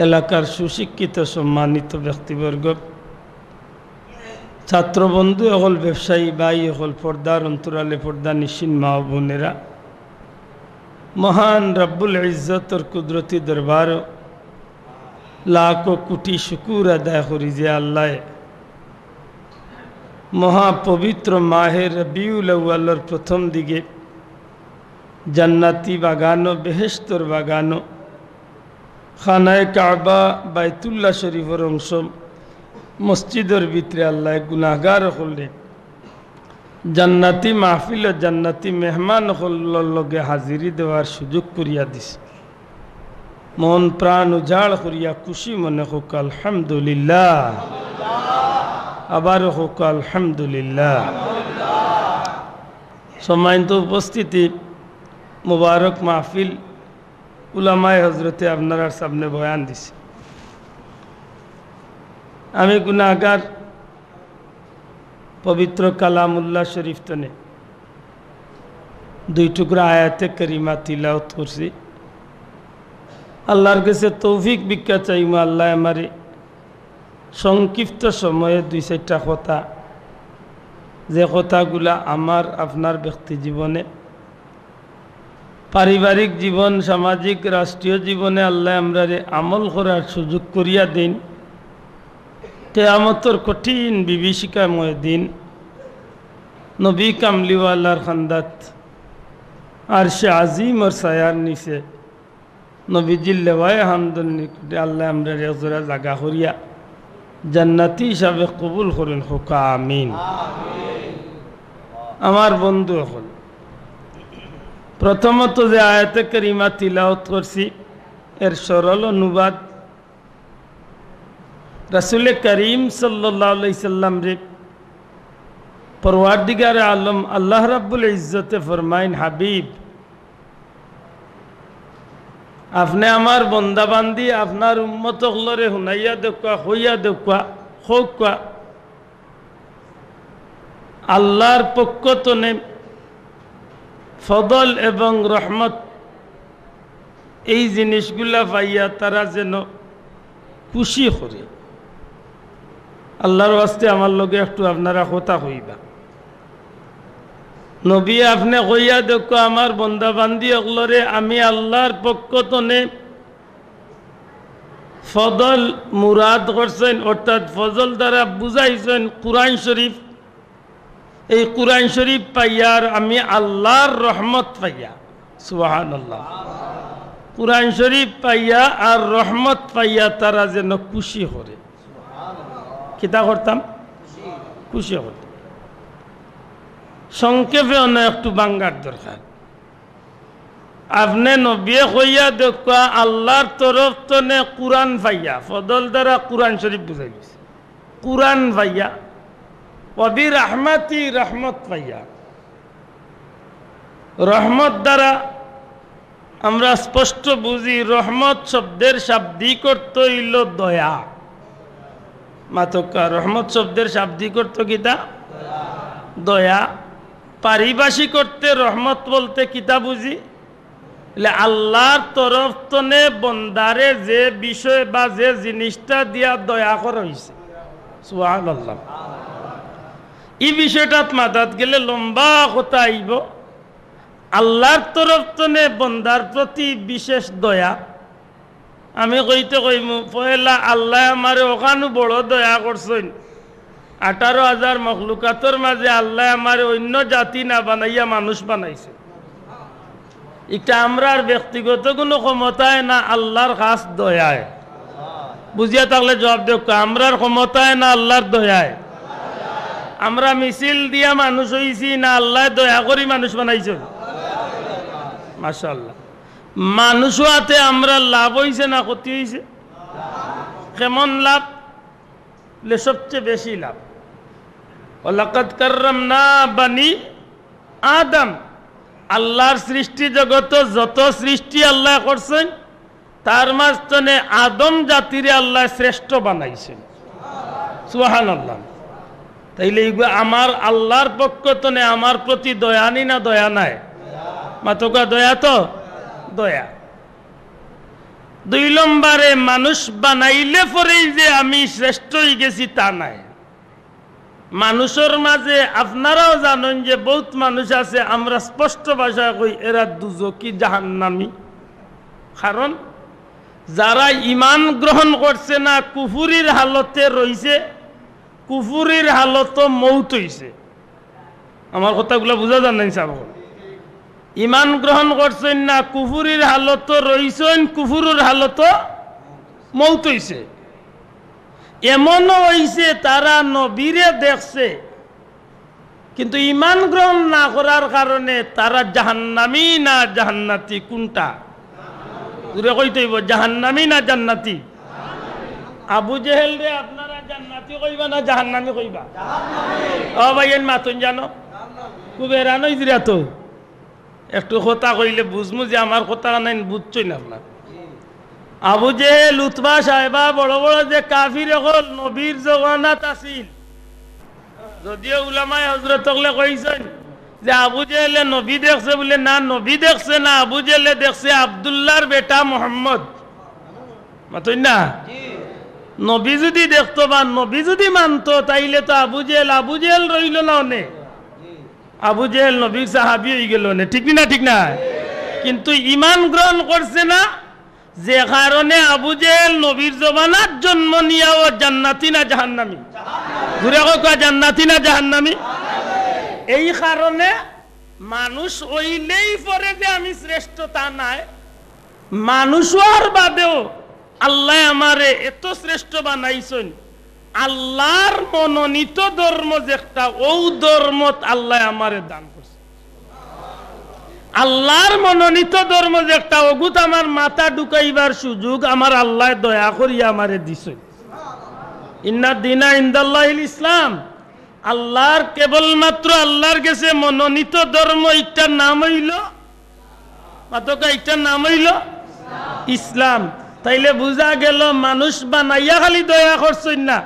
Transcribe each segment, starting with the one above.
এলাকার সুশিক্ষিত সম্মানিত ব্যক্তিবর্গ, ছাত্রবন্ধু হল, ব্যবসায়ী ভাই হল, পর্দার অন্তরালে পর্দা নিশিন মা ও বোনেরা, মহান রব্বুল ইজ্জতর কুদরতি দরবার লাখ কোটি শুকুর আদায় করি যে আল্লাহ মহাপবিত্র মাহে রবিউল আউয়ালের প্রথম দিকে জান্নাতি বাগানো, বেহেশতর বাগানো, খানায় কাবা, বাইতুল্লাহ শরীফের অংশ, মসজিদের ভিতরে আল্লাহ গুনাহগার হলে জান্নাতি মাহফিল ও জান্নাতি মেহমান হল্লর লগে হাজিরি দেওয়ার সুযোগ করিয়া দিছে। মন প্রাণ উজাড় করিয়া খুশি মনে হোক আলহামদুলিল্লাহ, আবার হোক আলহামদুলিল্লাহ। সম্মানিত উপস্থিতি, মুবারক মাহফিল উলামায়ে হজরতে আপনার সামনে বয়ান দিছে। আমি গুনাহগার, পবিত্র কালামুল্লাহ শরীফ তনে 2 টুকরা আয়াতে করিমা তিলাওয়াত করছি। আল্লাহর কাছে তৌফিক ভিক্ষা চাইমু, আল্লাহ আমারে সংক্ষিপ্ত সময়ে 2-4টা কথা, যে কথাগুলা আমার আপনার ব্যক্তি জীবনে, পারিবারিক জীবন, সামাজিক রাষ্ট্রীয় জীবনে আল্লাহ আমরারে আমল করার সুযোগ করিয়া দিন। কিয়ামতের কঠিন বিভীষিকাময় দিন নবী কামলিওয়ালার খান্দাত আরশে আজিম ওর ছায়ার নিচে নবীজির লেওয়ায়ে হামদুল নিকটে আল্লাহ আমরারে জোড়া জাগা করিয়া জান্নাতি হিসাবে কবুল করেন, হোক আমিন। আমার বন্ধু হল, প্রথমত যে আয়াতে কারিমা তিলাওয়াত করছি এর সরল অনুবাদ রাসূল করিম সাল্লাল্লাহু আলাইহি সাল্লাম রে পরওয়ারদিগার আলম আল্লাহ রাব্বুল ইজ্জতে ফরমাইন, হাবিব আপনি আমার বন্দা বান্দি, আপনার উম্মত হলরে হুনাইয়া দেখা, হইয়া দেখা, হোক আল্লাহর পক্ষ তনে ফদল এবং রহমত এই জিনিসগুলা পাইয়া তারা যেন খুশি করে। আল্লাহর ওয়াস্তে আমার লগে একটু আপনারা কথা কইবা। নবী আপনি কইয়া দেখো আমার বন্দা বান্দি অগলরে আমি আল্লাহর পক্ষ তনে ফদল মুরাদ করছেন, অর্থাৎ ফজল দ্বারা বুঝাইছেন কুরআন শরীফ। এই কুরআন শরীফ পাইয়ার আমি আল্লাহর রহমত পাইয়া, সুবহানাল্লাহ, কুরআন শরীফ পাইয়া আর রহমত পাইয়া তারা যেন খুশি করে। কিতা করতাম? খুশি করতাম। সংক্ষেপে অনেক একটু বাঙ্গার দরকার। আপনি নবী কইয়া দেখা আল্লাহর তরফ তনে কুরআন পাইয়া, ফদল দ্বারা কুরআন শরীফ বুঝাই দিছে, কুরআন পাইয়া, ওয়াবি রাহমাতি রহমত পাইয়া। রহমত দ্বারা আমরা স্পষ্ট বুঝি রহমত শব্দের শাব্দিক অর্থ হইল দয়া। মাতকা রহমত শব্দের শাব্দিক অর্থ কিতা? দয়া। পারিভাষিক অর্থে রহমত বলতে কিতা বুঝি? আল্লাহর তরফ তনে বন্দারে যে বিষয় বা যে জিনিসটা দিয়া দয়া করা হয়েছে, সুবহানাল্লাহ। এই বিষয়টাত মাথাত গেলে লম্বা কথা আইব। আল্লাহর তরফ তনে বন্দার প্রতি বিশেষ দয়া। আমি কইতে কইমু পয়লা আল্লাহ আমারে ওখানো বড় দয়া করছেন। 18,000 মখলুকাতর মাঝে আল্লাহ আমারে অন্য জাতি না বানাইয়া মানুষ বানাইছে। এটা আমরার ব্যক্তিগত কোনো ক্ষমতায় না, আল্লাহর খাস দয়ায়। বুঝিয়া থাকলে জবাব দেখ, আমরার ক্ষমতায় না আল্লাহর দয়ায়? আমরা মিছিল দিয়া মানুষ হইছি না আল্লাহ দয়া করি মানুষ বানাইছে? মাশাআল্লাহ। মানুষ হাতে আমরা লাভ হইছে না ক্ষতি হইছে? কেমন লাভ? সবচেয়ে বেশি লাভ। ওয়ালাকাদ কাররামনা বানি আদম। আল্লাহর সৃষ্টি জগত যত সৃষ্টি আল্লাহ করছেন তার মাঝখানে আদম জাতিরে আল্লাহ শ্রেষ্ঠ বানাইছেন, সুবহানাল্লাহ। তাইলে আমার আল্লাহর পক্ষ তনে আমার প্রতি দয়ানি না দয়া নাই? মাতকা দয়া তো দয়া। 2 নম্বরে মানুষ বানাইলে পরেই যে আমি শ্রেষ্ঠ হয়ে গেছি তা নাই। মানুষের মাঝে আপনারাও জানেন যে বহুত মানুষ আছে, আমরা স্পষ্ট ভাষায় কই এরা দুজকি জাহান্নামী। কারণ যারা ইমান গ্রহণ করছে না, কুফুরির হালতে রইছে, কুফুরির হালত মৌত হইছে। আমার কথাগুলো বুঝা যান নাই সাহেব? ইমান গ্রহণ করছেন না, কুফুরির হালত রইছেন, কুফুরের হালত মৌত হইছে। এমনও হইছে তারা নবীরে দেখছে, কিন্তু ইমান গ্রহণ না করার কারণে তারা জাহান্নামী না জান্নাতি? কোনটা দূরে কইতে হইব, জাহান্নামী না জান্নাতি? আবু জেহেল রে আপনারা জান্নাতি কইবা না জাহান্নামী কইবা? ও ভাইয়ের মাতুন জানো খুব এরান হইছিরা তো, একটু কথা কইলে বুঝমু যে আমার কথা নাই, বুঝছই না আপনার। আবু জেহেল, উতবা সাহেবা, বড় বড় যে কাফির হল নবীর জমানাত আছিল। যদিও উলামায়ে হযরত হলে কইছেন যে আবু জেহেলে নবী দেখছে বলে, না নবী দেখছে না, আবু জেহেলে দেখছে আব্দুল্লাহর বেটা মোহাম্মদ। মাতই না? নবী যদি দেখতো বা নবী যদি মানতো তাইলে তো আবু জেহেল রইল না অনে, আবু জেহেল নবীর সাহাবী হয়ে গেল না, ঠিক না? ঠিক না? কিন্তু ইমান গ্রহণ করছে না, যে কারণে আবু জেহেল নবীর জমানার জন্ম নিয়াও জান্নাতি না জাহান্নামী? ঘুরে কয় জান্নাতি না জাহান্নামী? এই কারণে মানুষ হইলেই পরে যে আমি শ্রেষ্ঠ তা নাই, মানুষ হওয়ার বাদেও আল্লাহ আমারে এত শ্রেষ্ঠ বানাইছেন। আল্লাহর মনোনীত ধর্ম যেটা, ও ধর্মত আল্লাহ আমারে দান করছে। আল্লাহর মনোনীত ধর্ম যেটা, ওগুত আমার মাথা ঢুকাইবার সুযোগ আমার আল্লাহ দয়া করিয়া আমারে দিছেন। ইন্না দিনা ইনদাল্লাহিল ইসলাম, আল্লাহর কেবলমাত্র আল্লাহর কাছে মনোনীত ধর্ম, এটার নাম হইল মাতকা, এটার নাম হইল ইসলাম। তাইলে বুঝা গেল মানুষ বানাইয়া খালি দয়া করছেন না,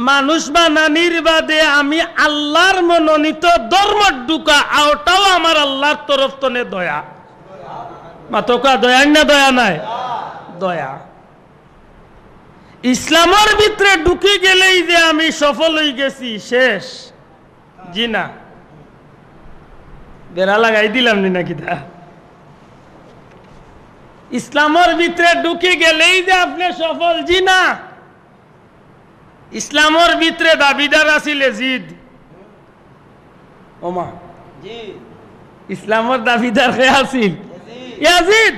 মানুষ বানানির বাদে আমি আল্লাহর মনোনীত ধর্ম ঢুকা আওটাও আমার আল্লাহর তরফ তনে দয়া। মাতকা দয়া না দয়া নাই? দয়া। ইসলামের ভিতরে ঢুকে গেলেই যে আমি সফল হয়ে গেছি শেষ, জি না। বেড়া লাগাই দিলাম না কিতা? ইসলামের ভিতরে ঢুকে গেলেই যে আপনি সফল, জি না। ইসলামের ভিতরে দাবিদার আছিল ইয়াজিদ। ওমা জি, ইসলামের দাবিদার কে আছিল? ইয়াজিদ।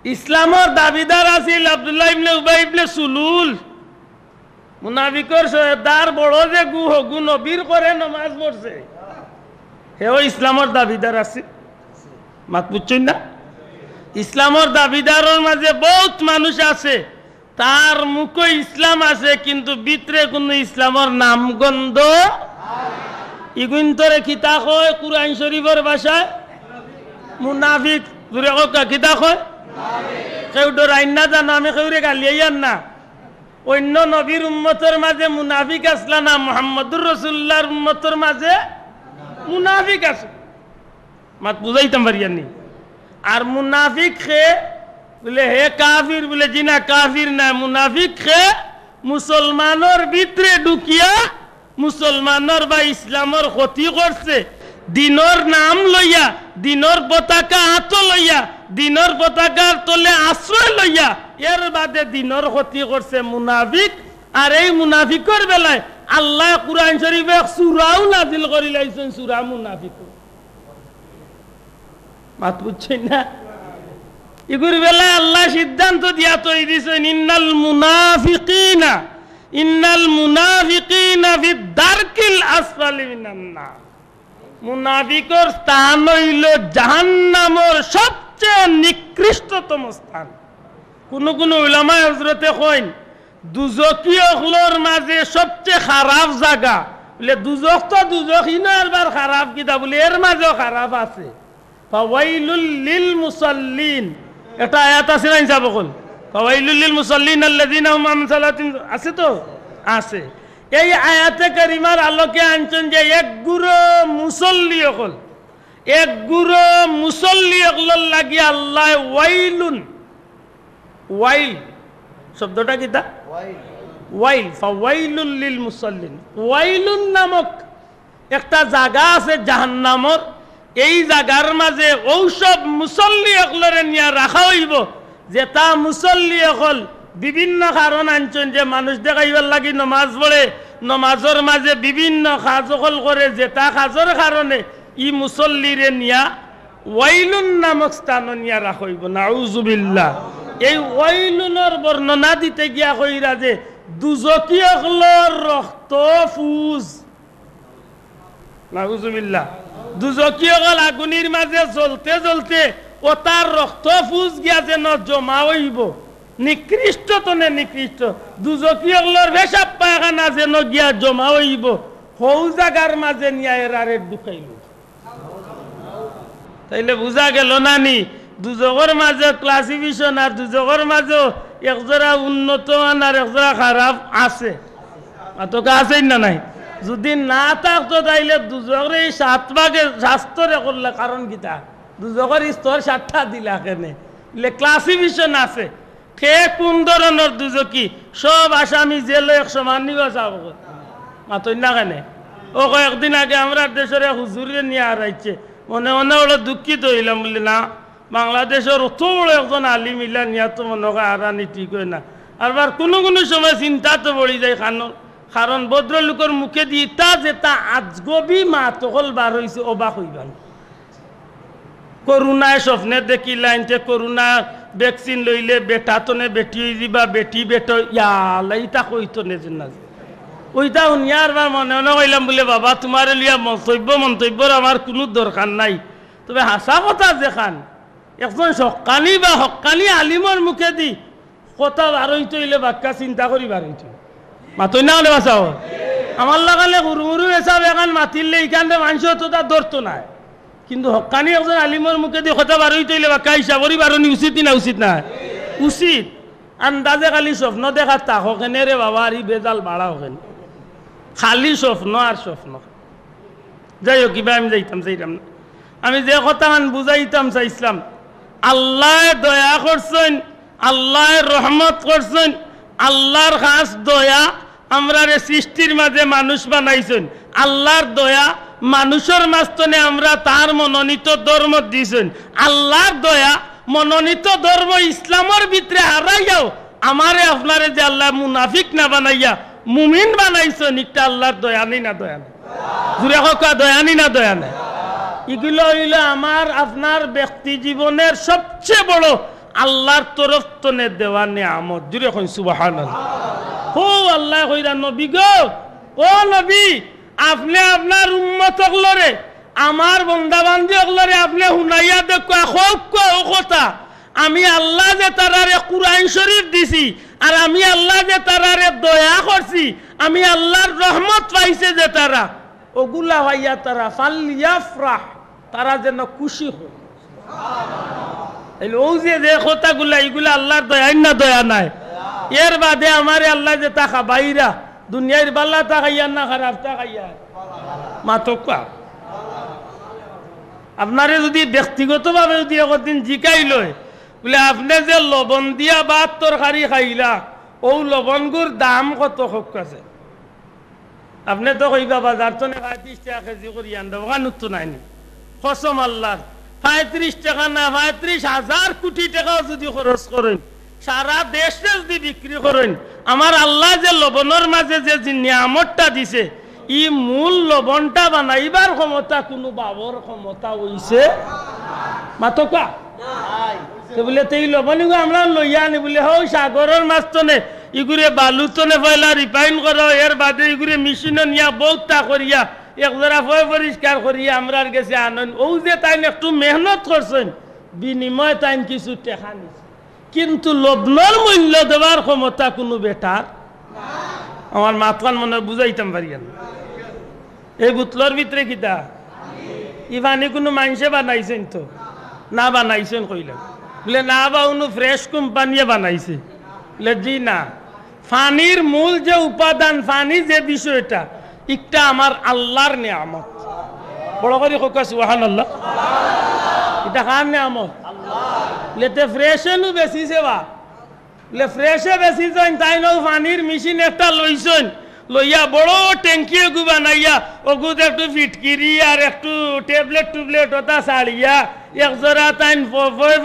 ইসলামের দাবিদার আছিল আব্দুল্লাহ ইবনে উবাই ইবনে সুলুল। মুনাফিকর সরদার বড় যে গু নবীর করে নামাজ পড়ছে, হেও ইসলামের দাবিদার আছে। মাত বুঝছেন না? ইসলামের দাবিদারের মাঝে বহুত মানুষ আছে, তার মুখে ইসলাম আছে কিন্তু ভিতরে কোনো ইসলামের নামগন্ধ। ইগুন্তরে কিতা কয় কুরআন শরীফের ভাষায়? মুনাফিক। জুরে কা কিতা কয়? কেউ ডরাইন না জানো, আমি কেউরে গালিয়াইয়ান না। অন্য নবীর উম্মতের মাঝে মুনাফিক আসলা না, মুহাম্মদুর রাসূলুল্লাহর উম্মতের মাঝে মুনাফিক আছে। মাত বুঝাইতাম পারিয়ানি। আর মুনাফিক খে বলে হে কাফির, বলে জিনা কাফির না, মুনাফিক খে মুসলমানের ভিতরে ঢুকিয়া মুসলমানের বা ইসলামের ক্ষতি করছে। দিনর নাম লইয়া, দিনর পতাকা হাত লইয়া, দিনর পতাকার তলে আশ্রয় লইয়া এর বাদে দিনর ক্ষতি করছে মুনাফিক। আর এই মুনাফিকের বেলায় আল্লাহ কুরআন শরীফে সূরাও নাযিল করি লাইছেন, সূরা মুনাফিক। মাত বুঝছেন না? এগুর বেলায় আল্লাহ সিদ্ধান্ত দিয়া তৈরি দিয়েছেন, ইন্নাল মুনাফিকিনা ফি দারকিল আসফালি মিনান নার। মুনাফিকর স্থান হইল জাহান্নামের সবচেয়ে নিকৃষ্টতম স্থান। কোন কোন উলামায়ে হযরতে কইন দুজকিয়র মাঝে সবচেয়ে খারাপ জায়গা বলে দুজক, তো দুজকই না আবার খারাপ কিতা বলে এর মাঝেও খারাপ আছে। ফাওয়াইলুল লিল মুসাল্লিন, এটা আয়াত আছে না ইনসাবকল? ফাওয়াইলুল লিল মুসাল্লিন আল্লাযিনা হুম আন সালাতিন, আছে তো? আছে। এই আয়াতে কারিমার আলোকে আনছেন যে এক গুরু মুসল্লি হল, এক গুরু মুসল্লি হল লাগি আল্লাহ ওয়াইলুন, ওয়াইল শব্দটা কিতা ওয়াইল ফাওয়াইলুল লিল মুসাল্লিন ওয়াইলুন নামক একটা জায়গা আছে জাহান্নামর এই জায়গার মাঝে ঔসব মুসল্লি অকলরে নিয়া রাখা হইব যে তা মুসল্লি অকল বিভিন্ন কারণ আনছেন যে মানুষ দেখাইবার লাগি নমাজ পড়ে নমাজের মাঝে বিভিন্ন কাজ অকল করে যে তা কাজের কারণে ই মুসল্লিরে নিয়া ওয়াইলুন নামক স্থান নিয়া রাখা হইব নাউজুবিল্লাহ এই ওয়াইলুনের বর্ণনা দিতে গিয়া কইরা যে দুজকি অকলর রক্ত ফুজ নাউজুবিল্লাহ দুজকি অকল আগুনির মাঝে জ্বলতে জ্বলতে ও তার রক্ত ফুজ গিয়া যেন জমা হইব নিকৃষ্ট তনে নিকৃষ্ট দুজকি অকলর পেশাব পায়খানা যেন গিয়া জমা হইব হৌ জাগার মাঝে নিয়া এরারে ঢুকাইল তাইলে বুঝা গেল না নি দুজকের মাঝে ক্লাসিফিকেশন আর দুজকের মাঝেও একজোড়া উন্নত আর একজোড়া খারাপ আছে তোকে আছেই না নাই যদি না থাকতো তাইলে দুজকের এই 7 ভাগে শাস্ত্রে করলে কারণ কিতা দুজকের স্তর 7টা দিলা কেনে ক্লাসিফিকেশন আছে কে কোন ধরনের দুজকি সব আসামি জেলে 100 মান নিবা যাব মাতই না কেনে ও কয়েকদিন আগে আমরা দেশের হুজুরে নিয়ে হারাইছে মনে মনে ওরা দুঃখিত হইলাম বলে না বাংলাদেশের অত বড় একজন আলিম ইলা নিয়া তো মনে হয় হারানি ঠিক হয় না আবার কোনো কোনো সময় চিন্তা তো পড়ি যায় কারণ ভদ্রলোকের মুখে দিয়ে তা যে তা আজগবি মা তকল বার হয়েছে অবাক হইবান করোনায় স্বপ্নে দেখি লাইনতে করোনা ভ্যাকসিন লইলে বেটা তনে বেটি হয়ে যাবা বেটি বেটো ইয়ালাই তা কইতো নেজেন না ওইটা উনিয়ার বার মনে মনে কইলাম বলে বাবা তোমার লিয়া মন্তব্যর আমার কোনো দরকার নাই তবে হাসা কথা যেখান একজন সকানি বা হকানি আলিমর মুখে দি কথা বার হইতে হইলে বাক্যা চিন্তা করি বার হইতে মাতই না হলে বাঁচাও আমার লাগালে হুরুমুরু এসব এখান মাতিলে এইখানে মানুষ তো তার ধরতো নাই কিন্তু হকানি একজন আলিমর মুখে দি কথা বার হইতে হইলে বাক্যা হিসাব করি বারণি উচিত না উচিত না উচিত আন্দাজে খালি স্বপ্ন দেখা তাক কেনে রে বাবা আর ই বেজাল বাড়া ওখানে খালি স্বপ্ন আর স্বপ্ন যাই হোক কিবা আমি চাইতাম না আমি যে কথা বুঝাইতাম চাইছিলাম আল্লাহ দয়া করছেন আল্লাহ রহমত করছেন আল্লাহর খাস দয়া আমরা সৃষ্টির মাঝে মানুষ বানাইছেন আল্লাহর দয়া মানুষের মাঝখানে আমরা তার মনোনীত ধর্ম দিয়েছেন আল্লাহর দয়া মনোনীত ধর্ম ইসলামের ভিতরে হারাইয়াও আমারে আপনারে যে আল্লাহ মুনাফিক না বানাইয়া মুমিন বানাইছেন একটা আল্লাহর দয়া নেই না দয়া নেই জুড়ে হোক দয়া নেই না দয়া নেই এগুলো হইল আমার আপনার ব্যক্তি জীবনের সবচেয়ে বড় আল্লাহর তরফ তনে দেওয়া নিয়ামত জুড়ে কই সুবহানাল্লাহ ও আল্লাহ কইরা নবী গো ও নবী আপনি আপনার উম্মত অগলরে আমার বান্দা বান্দি অগলরে আপনি হুনাইয়া দেখো ও কথা আমি আল্লাহ যে তারারে কুরআন শরীফ দিছি আর আমি আল্লাহ যে তারারে দয়া করছি আমি আল্লাহর রহমত পাইছে যে তারা ওগুলা ভাইয়া তারা ফালিয়াফরাহ তারা যেন খুশি হয় ও যে কথাগুলা এইগুলা আল্লাহর দয়া না দয়া নাই এর বাদে আমারে আল্লাহ যে তাকা বাইরা দুনিয়ার বাল্লা তাকাইয়া না খারাপ তাকাইয়া মাতকা আপনারে যদি ব্যক্তিগতভাবে যদি একদিন জিকাই লয় বলে আপনি যে লবণ দিয়া ভাত তরকারি খাইলা ও লবণগুর দাম কত হোক আছে আপনি তো কইবা বাজার তো 35 টাকা কেজি করি আনতে ওখানে তো নাই কসম আল্লাহ 35 টাকা না 35,000 কোটি টাকাও যদি খরচ করেন সারা দেশে যদি বিক্রি করেন আমার আল্লাহ যে লবণের মাঝে যে নিয়ামতটা দিছে ই মূল লবণটা বানাইবার ক্ষমতা কোনো বাবর ক্ষমতা হইছে মাতকা বলে তো এই লবণীগুলো আমরা লইয়া আনি বলে হও সাগরের মাছ তনে ইগুরে বালু তনে পয়লা রিফাইন করো এর বাদে ইগুরে মেশিনে নিয়া বহুতটা করিয়া একজোড়া ফয় পরিষ্কার করিয়া আমরার গেছে আনন্দ ও যে তাই একটু মেহনত করছেন বিনিময় তাই কিছু টেকা নিছে কিন্তু লবণের মূল্য দেওয়ার ক্ষমতা কোনো বেটার আমার মাতকান মনে বুঝাইতাম পারি না এই বুতলর ভিতরে কিতা ইভানি কোনো মানুষে বানাইছেন তো না বানাইছেন কইলাম বলে না বা উনি ফ্রেশ কোম্পানিয়ে বানাইছে বলে জি না ফানির মূল যে উপাদান ফানি যে বিষয়টা একটা আমার আল্লাহর নিয়ামত বড় করে কোকা সুবহানাল্লাহ এটা কার নিয়ামত লেতে ফ্রেশ নু বেশি সেবা বলে ফ্রেশে বেশি যান তাই নো পানির মেশিন একটা লইছেন লইয়া বড় ট্যাঙ্কি এগু বানাইয়া ওগুদ একটু ফিটকিরি আর একটু ট্যাবলেট ওটা ছাড়িয়া একজোড়া তাই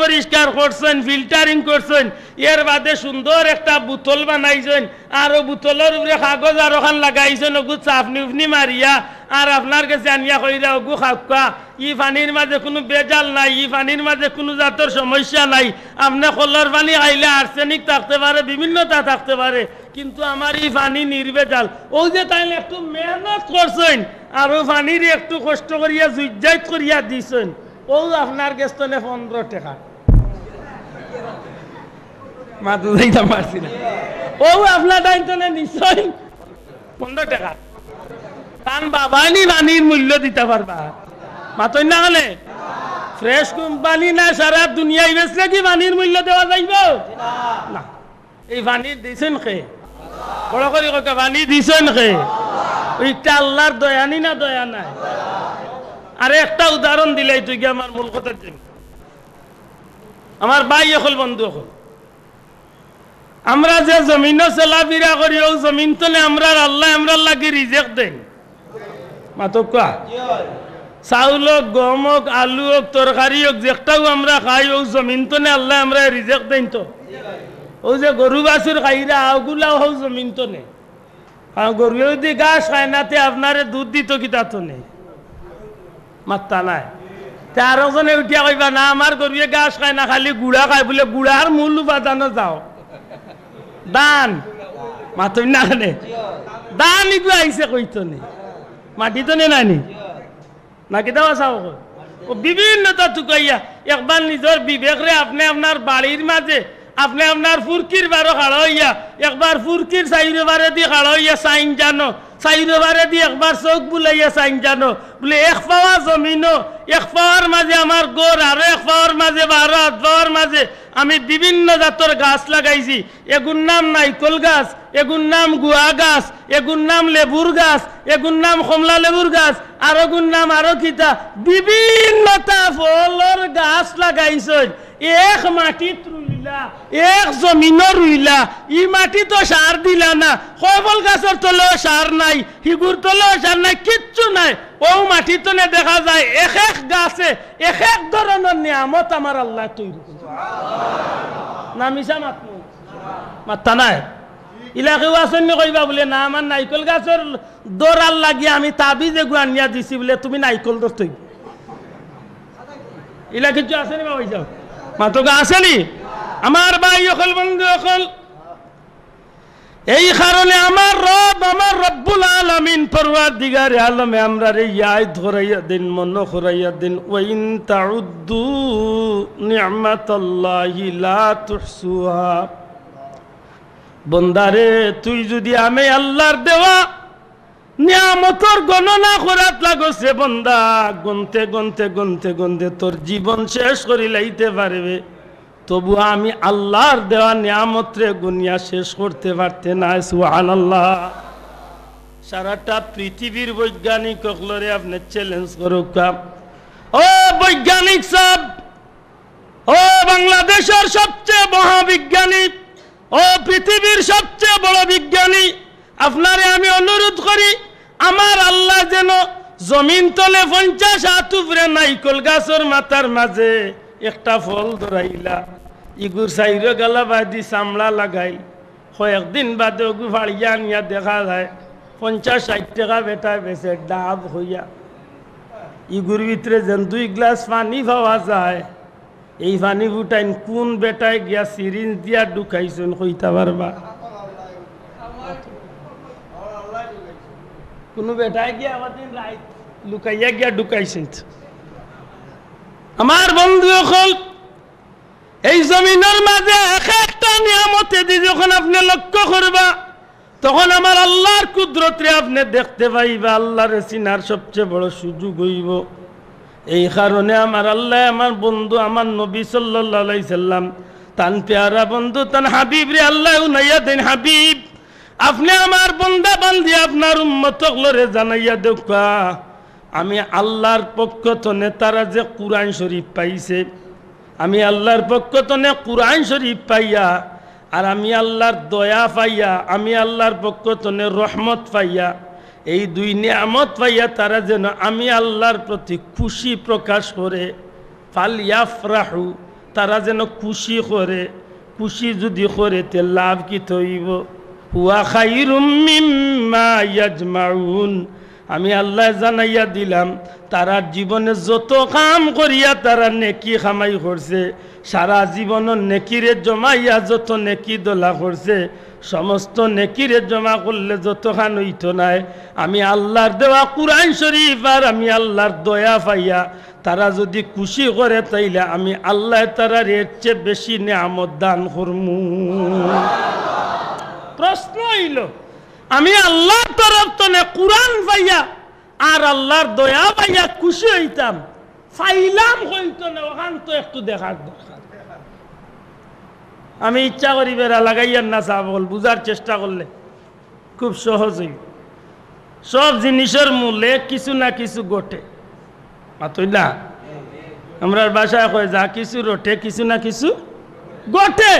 পরিষ্কার করছেন ফিল্টারিং করছেন এর বাদে সুন্দর একটা বোতল বানাইছেন আর ও বোতলের উপরে কাগজ আর ওখান লাগাইছেন ওগু চাফনি উফনি মারিয়া আর আপনার কাছে আনিয়া কইরা ওগু খাওয়া ই পানির মাঝে কোনো বেজাল নাই ই পানির মাঝে কোনো জাতের সমস্যা নাই আপনি কলর পানি খাইলে আর্সেনিক থাকতে পারে বিভিন্নতা থাকতে পারে কিন্তু আমার এই পানি নির্বেজাল ও যে তাইলে একটু মেহনত করছেন আর ও পানির একটু কষ্ট করিয়া জুইজাইত করিয়া দিছেন ও আপনার গেস্তনে 15 টাকা মাথা যাইতে পারছি না ও আপনার দায়িত্বনে নিশ্চয় 15 টাকা কারণ বাবানি পানির মূল্য দিতে পারবা মাতই না হলে ফ্রেশ কোম্পানি না সারা দুনিয়ায় বেচলে কি পানির মূল্য দেওয়া যাইব না এই পানি দিছেন খে বড় করে পানি দিছেন খে ওইটা আল্লাহর দয়ানি না দয়া নাই আরে একটা উদাহরণ দিলাই তুই কি আমার মূল কথার জন্য আমার ভাই এখন বন্ধু এখন আমরা যে জমিনও চলাফেরা করি ও জমিন তলে আমরা আল্লাহ আমরা লাগে রিজেক্ট দেন মাতক কোয়া চাউল হোক গম হোক আলু হোক তরকারি হোক যেটাও আমরা খাই ও জমিন তলে আল্লাহ আমরা রিজেক্ট দেন তো ও যে গরু বাছুর খাইরা ওগুলাও হোক জমিন তো নেই গরু যদি ঘাস খায় না তে আপনারে দুধ দিত কিতা তো নেই মাত্তা নাই তে আরো জনে উঠিয়া কইবা না আমার গরুয়ে ঘাস খায় না খালি গুড়া খায় বলে গুড়ার মূল উপাদানো যাও দান মাতই না নে দান ইগু আইছে কইতো নে মাটি তো নে নানি না কিতাও চাও ও বিভিন্নতা তুকাইয়া একবার নিজের বিবেকরে আপনি আপনার বাড়ির মাঝে আপনি আপনার ফুরকির বারো খাড়া হইয়া একবার ফুরকির চাইরে বারে দিয়ে খাড়া হইয়া সাইন জানো চাইরে বারে দিয়ে একবার চোখ বুলাইয়া সাইন জানো বলে এক পাওয়া জমিনও এক পাওয়ার মাঝে আমার গোর আরো এক পাওয়ার মাঝে 12 হাত পাওয়ার মাঝে আমি বিভিন্ন জাতের গাছ লাগাইছি এগুর নাম নাইকল গাছ এগুর নাম গুয়া গাছ এগুর নাম লেবুর গাছ এগুর নাম কমলা লেবুর গাছ আর এগুর নাম আরো কিতা বিভিন্নতা ফলের গাছ লাগাইছে এক মাটিত রুইলা এক জমিনও রুইলা ই মাটি তো সার দিলা না কবল গাছের তলেও সার নাই হিগুর তলেও সার নাই কিচ্ছু নাই ও মাটি তলে দেখা যায় এক এক গাছে এক এক ধরনের নিয়ামত আমার আল্লাহ তৈরি করছে না মিশা মাত্তা নাই ইলাকে আসন্য কইবা বলে না আমার নাইকল গাছের দৌড়াল লাগিয়ে আমি তাবিজ এগু আনিয়া দিছি বলে তুমি নাইকল দোষ তৈরি ইলা কিছু আসেনি বাবা যাও মাতকা আসেনি আমার ভাই অকল বন্ধু অকল এই কারণে আমার রব আমার রব্বুল আলামিন পরওয়ারদিগারে আলমে আমরা রে ইয়াই ধরাইয়া দিন মন খরাইয়া দিন ওয়াইন তাউদ্দু নি'মাতাল্লাহি লা তুহসুহা বন্দারে তুই যদি আমি আল্লাহর দেওয়া নিয়ামতর গণনা করাত লাগছে বন্দা গনতে গনতে গনতে গনতে তোর জীবন শেষ করি লাইতে পারবে তবু আমি আল্লাহর দেওয়া নিয়ামতরে গুনিয়া শেষ করতে পারতে না সুবহানাল্লাহ সারাটা পৃথিবীর বৈজ্ঞানিক সকলরে আপনি চ্যালেঞ্জ করুক ও বৈজ্ঞানিক সব ও বাংলাদেশের সবচেয়ে মহাবিজ্ঞানী ও পৃথিবীর সবচেয়ে বড় বিজ্ঞানী আপনারে আমি অনুরোধ করি আমার আল্লাহ যেন জমিন তলে 50 হাত উপরে নাইকল গাছের মাথার মাঝে একটা ফল ধরাইলা ইগুর সাইরে গালা বাদি চামড়া লাগাই কয়েকদিন বাদে ওগু ফাড়িয়া নিয়া দেখা যায় 50-60 টাকা বেটা বেছে ডাব হইয়া ইগুর ভিতরে যেন 2 গ্লাস পানি পাওয়া যায় এই পানি ফুটাইন কোন বেটায় গিয়া সিরিঞ্জ দিয়া ঢুকাইছেন কইতা পারবা কোন বেটায় গিয়া আমাদের রাইট লুকাইয়া গিয়া ঢুকাইছেন আমার বন্ধু হল এই জমিনের মাঝে একটা নিয়ামতে দি যখন আপনি লক্ষ্য করবা তখন আমার আল্লাহর কুদরতরে আপনি দেখতে পাইবা আল্লাহর চিনার সবচেয়ে বড় সুযোগ হইব এই কারণে আমার আল্লাহ আমার বন্ধু আমার নবী সাল্লাল্লাহু আলাইহি সাল্লাম তান প্যারা বন্ধু তান হাবিব রে আল্লাহ উনাইয়া দেন হাবিব আপনি আমার বান্দা বান্দি আপনার উম্মতগুলোরে জানাইয়া দেখা আমি আল্লাহর পক্ষ থেকে তারা যে কুরআন শরীফ পাইছে আমি আল্লাহর পক্ষ থেকে কুরআন শরীফ পাইয়া আর আমি আল্লাহর দয়া পাইয়া, আমি আল্লাহর পক্ষ থেকে রহমত পাইয়া, এই দুই নিয়ামত পাইয়া তারা যেন আমি আল্লাহর প্রতি খুশি প্রকাশ করে, ফালইয়াফরাহু, তারা যেন খুশি করে। খুশি যদি করে তে লাভ কি থইব? হুয়া খাইরুম মিম্মা ইয়াজমাউন, আমি আল্লাহ জানাইয়া দিলাম তারা জীবনে যত কাম করিয়া তারা নেকি খামাই করছে, সারা জীবনের নেকিরে জমাইয়া যত নেকি দোলা করছে, সমস্ত নেকিরে জমা করলে যতখান হইত নাই, আমি আল্লাহর দেওয়া কুরআন শরীফ আর আমি আল্লাহর দয়া পাইয়া তারা যদি খুশি করে, তাইলে আমি আল্লাহ তারার এর চেয়ে বেশি নিয়ামত দান করমু। প্রশ্ন হইল, আমি আল্লাহর তরফ থেকে কুরআন পাইয়া আর আল্লাহর দয়া পাইয়া খুশি হইতাম, ফাইলাম হইতো না, ওখান তো একটু দেখার দরকার। আমি ইচ্ছা করি বেড়া লাগাইয়ার না চাবল, বুঝার চেষ্টা করলে খুব সহজ হইব। সব জিনিসের মূলে কিছু না কিছু ঘটে, মাতই না? আমরা বাসায় কয় যা কিছু রটে কিছু না কিছু ঘটে।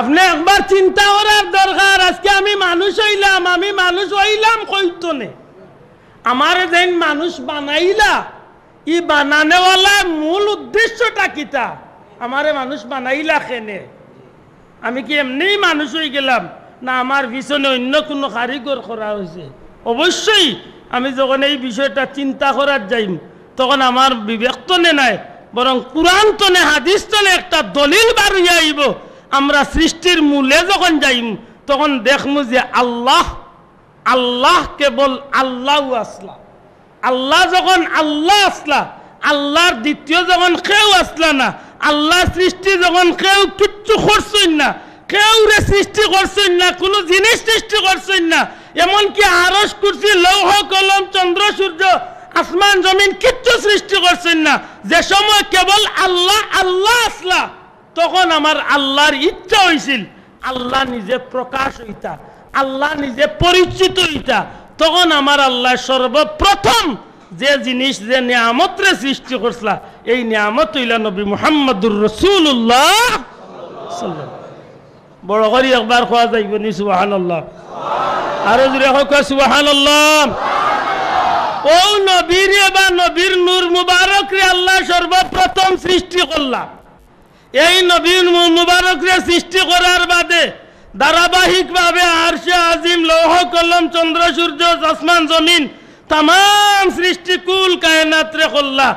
আপনি একবার চিন্তা করার দরকার, আজকে আমি মানুষ হইলাম কইতো নে, আমার যেন মানুষ বানাইলা, ই বানানেওয়ালা মূল উদ্দেশ্যটা কিতা? আমারে মানুষ বানাইলা কেনে? আমি কি এমনি মানুষ হয়ে গেলাম, না আমার পিছনে অন্য কোনো কারিগর করা হয়েছে? অবশ্যই আমি যখন এই বিষয়টা চিন্তা করার যাইম, তখন আমার বিবেক তনে নাই, বরং কুরআন তনে হাদিস তনে একটা দলিল বার হইয়া আইব। আমরা সৃষ্টির মূলে যখন যাইম, তখন দেখমু যে আল্লাহ কেবল আল্লাহ আসলা। আল্লাহ যখন আল্লাহ আসলা, আল্লাহর দ্বিতীয় যখন কেউ আসলা না, আল্লাহ সৃষ্টি যখন কেউ কিচ্ছু করছেন না, কেউ রে সৃষ্টি করছেন না, কোনো জিনিস সৃষ্টি করছেন না, এমনকি আরশ কুরসি লৌহ কলম চন্দ্র সূর্য আসমান জমিন কিচ্ছু সৃষ্টি করছেন না, যে সময় কেবল আল্লাহ আল্লাহ আসলা, তখন আমার আল্লাহর ইচ্ছা হয়েছিল আল্লাহ নিজে প্রকাশ হইতা, আল্লাহ নিজে পরিচিত হইতা। তখন আমার আল্লাহ সর্বপ্রথম যে জিনিস, যে নিয়ামতরে সৃষ্টি করছলা, এই নিয়ামত হইলা নবী মুহাম্মদুর রাসূলুল্লাহ। বড় করে একবার খোয়া যাইব নি সুবহানাল্লাহ, আরো জোরে হোক সুবহানাল্লাহ। ও নবীর বা নবীর নূর মুবারক রে আল্লাহ সর্বপ্রথম সৃষ্টি করলা। এই নবীর মুবারক রে সৃষ্টি করার বাদে ধারাবাহিকভাবে আরশে আজিম, লৌহ কলম, চন্দ্র সূর্য, আসমান জমিন, তাম সৃষ্টি কুল কায়নাত রে করলা।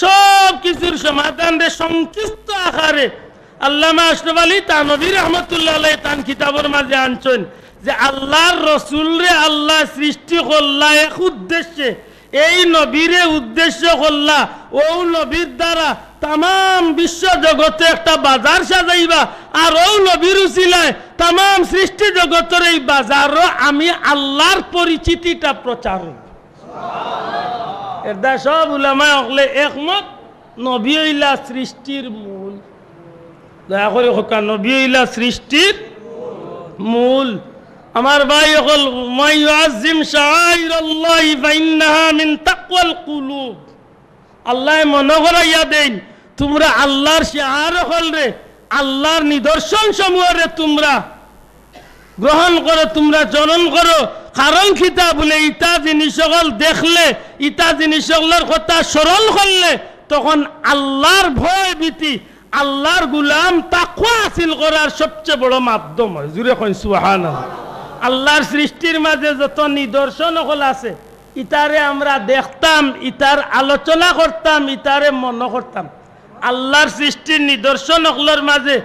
সব কিছুর সমাধান রে সংক্ষিপ্ত আকারে আল্লামা আশরাফ আলী থানভী রাহমাতুল্লাহ আলাইহি তান কিতাবের মাঝে আনছেন যে আল্লাহর রসুল রে আল্লাহ সৃষ্টি করলা এক উদ্দেশ্যে, এই নবীরে উদ্দেশ্য করলা, ও নবীর দ্বারা তাম বিশ্ব জগতে একটা বাজার সাজাইবা, আর ও নবীর উসিলায় তাম সৃষ্টি জগতের এই বাজার আমি আল্লাহর পরিচিতিটা প্রচার। এটা সব উলামা হলে একমত, নবী হইলা সৃষ্টির মূল। দয়া করে হোকা, নবী হইলা সৃষ্টির মূল। আমার ভাই হল মাই ইউআযযিম শাআইরাল্লাহি ফাইন্নাহা মিন তাকওয়াল কুলুব। আল্লাহ মনে করাইয়া দেন, তোমরা আল্লাহর শিআর হল রে, আল্লাহর নিদর্শন সমূহ রে তোমরা গ্রহণ করো, তোমরা জনন করো। কারণ খিতা বলে ইটা জিনিস সকল দেখলে, ইটা জিনিস সকলের কথা স্মরণ করলে, তখন আল্লাহর ভয় ভীতি, আল্লাহর গুলাম তাকওয়া হাসিল করার সবচেয়ে বড় মাধ্যম হয়। জুড়ে কই সুবহানাল্লাহ। আল্লাহর সৃষ্টির মাঝে যত নিদর্শন সকল আছে, ইতারে আমরা দেখতাম, ইতার আলোচনা করতাম, ইতারে মনে করতাম। আল্লাহর সৃষ্টির নিদর্শন সকলের মাঝে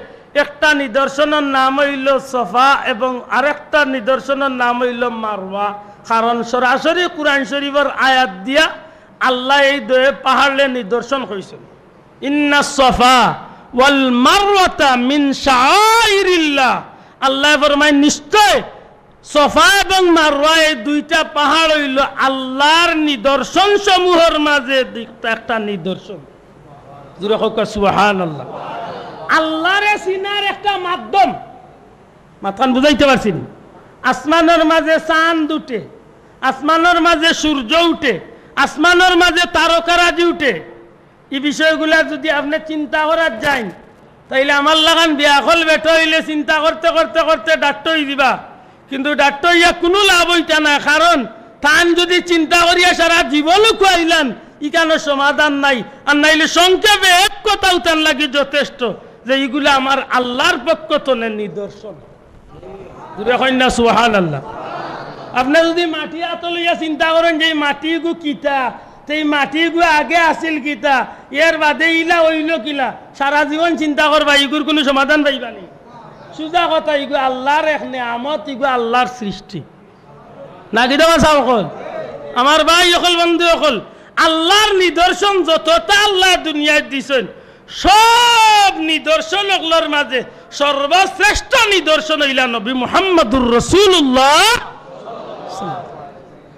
একটা নিদর্শনের নাম হইল সফা এবং আরেকটা নিদর্শনের নাম হইল মারওয়া। কারণ সরাসরি কুরআন শরীফের আয়াত দিয়া আল্লাহ এই দুই পাহাড়ে নিদর্শন কইছেন, ইন্নাস সফা ওয়াল মারওয়াতা মিন শাআইরিল্লাহ। আল্লাহ ফরমায় নিশ্চয় সফা এবং মারওয়া এই দুইটা পাহাড় হইল আল্লাহর নিদর্শন সমূহের মাঝে একটা নিদর্শন। জোরে হোক সুবহানাল্লাহ। আল্লাহরে চিনার একটা মাধ্যম, মাথান বুঝাইতে পারছি। আসমানের মাঝে চাঁদ উঠে, আসমানের মাঝে সূর্য উঠে, আসমানের মাঝে তারকারাজি উঠে। এই বিষয়গুলা যদি আপনি চিন্তা করার যান, তাইলে আমার লাগান বিয়া হল বেটো হইলে চিন্তা করতে করতে করতে ডাক্তার হয়ে দিবা, কিন্তু ডাক্তার হইয়া কোনো লাভ হইতা না, কারণ তান যদি চিন্তা করিয়া সারা জীবনও খুয়াইলেন ইকানো সমাধান নাই। আর নাইলে সংক্ষেপে এক কথা উঠান লাগি যথেষ্ট যে এইগুলা আমার আল্লাহর পক্ষ তনের নিদর্শন। কন্যা সুবহানাল্লাহ। আপনি যদি মাটি হাত লইয়া চিন্তা করেন যে মাটি গু কিতা, সেই মাটি গু আগে আসিল কিতা, এর বাদে ইলা হইল কিলা, সারা জীবন চিন্তা করবা, ইগুর কোনো সমাধান পাইবা নি? সোজা কথা, ইগু আল্লাহর এক নেয়ামত, ইগু আল্লাহর সৃষ্টি না কি দেওয়া সকল আমার ভাই অকল বন্ধু অকল। আল্লাহর নিদর্শন যতটা আল্লাহ দুনিয়ায় দিছেন, সব নিদর্শন ওগুলোর মাঝে সর্বশ্রেষ্ঠ নিদর্শন হইলা নবী মুহাম্মদুর রাসূলুল্লাহ।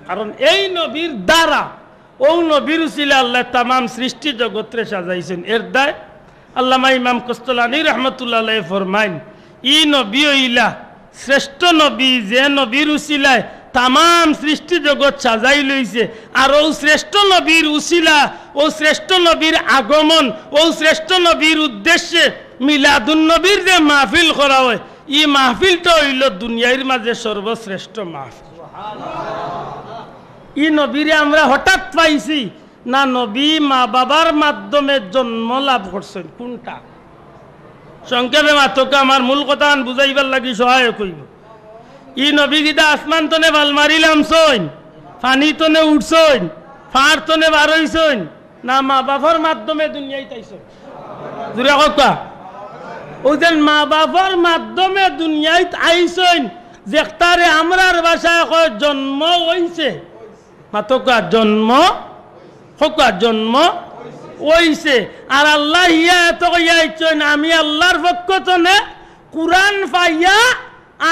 কারণ এই নবীর দ্বারা, ও নবীর উসিলা আল্লাহ তামাম সৃষ্টি জগৎরে সাজাইছেন। এর দায় আল্লামা ইমাম কস্তলানী রহমতুল্লাহ আলাইহি ফরমাইন, ই নবী হইলা শ্রেষ্ঠ নবী, যে নবীর উসিলায় তামাম সৃষ্টি জগৎ সাজাই লইছে। আর ও শ্রেষ্ঠ নবীর উসিলা, ও শ্রেষ্ঠ নবীর আগমন, ও শ্রেষ্ঠ নবীর উদ্দেশ্যে মিলাদুন নবীর যে মাহফিল করা হয়, এই মাহফিলটা হইল দুনিয়ার মাঝে সর্বশ্রেষ্ঠ মাহফিল। ই নবীরে আমরা হঠাৎ পাইছি না, নবী মা বাবার মাধ্যমে জন্ম লাভ করছেন? কোনটা? সংক্ষেপে মাত্রকে আমার মূল কথা বুঝাইবার লাগি সহায়ক হইব। ই নবী গীতা আসমান তনে ভাল মারিলাম সইন, পানি তনে উঠছইন, ফাঁড় তনে বার হইছইন, না মা বাবার মাধ্যমে দুনিয়ায় তাইছইন? জুড়ে কথা, ও যে মা বাবার মাধ্যমে দুনিয়ায় আইছইন, যেটারে আমরার ভাষায় কয় জন্ম হইছে, মাতকা জন্ম হকা জন্ম হইছে। আর আল্লাহ ইয়া এত কইয়াইছেন, আমি আল্লাহর পক্ষ তনে কুরআন পাইয়া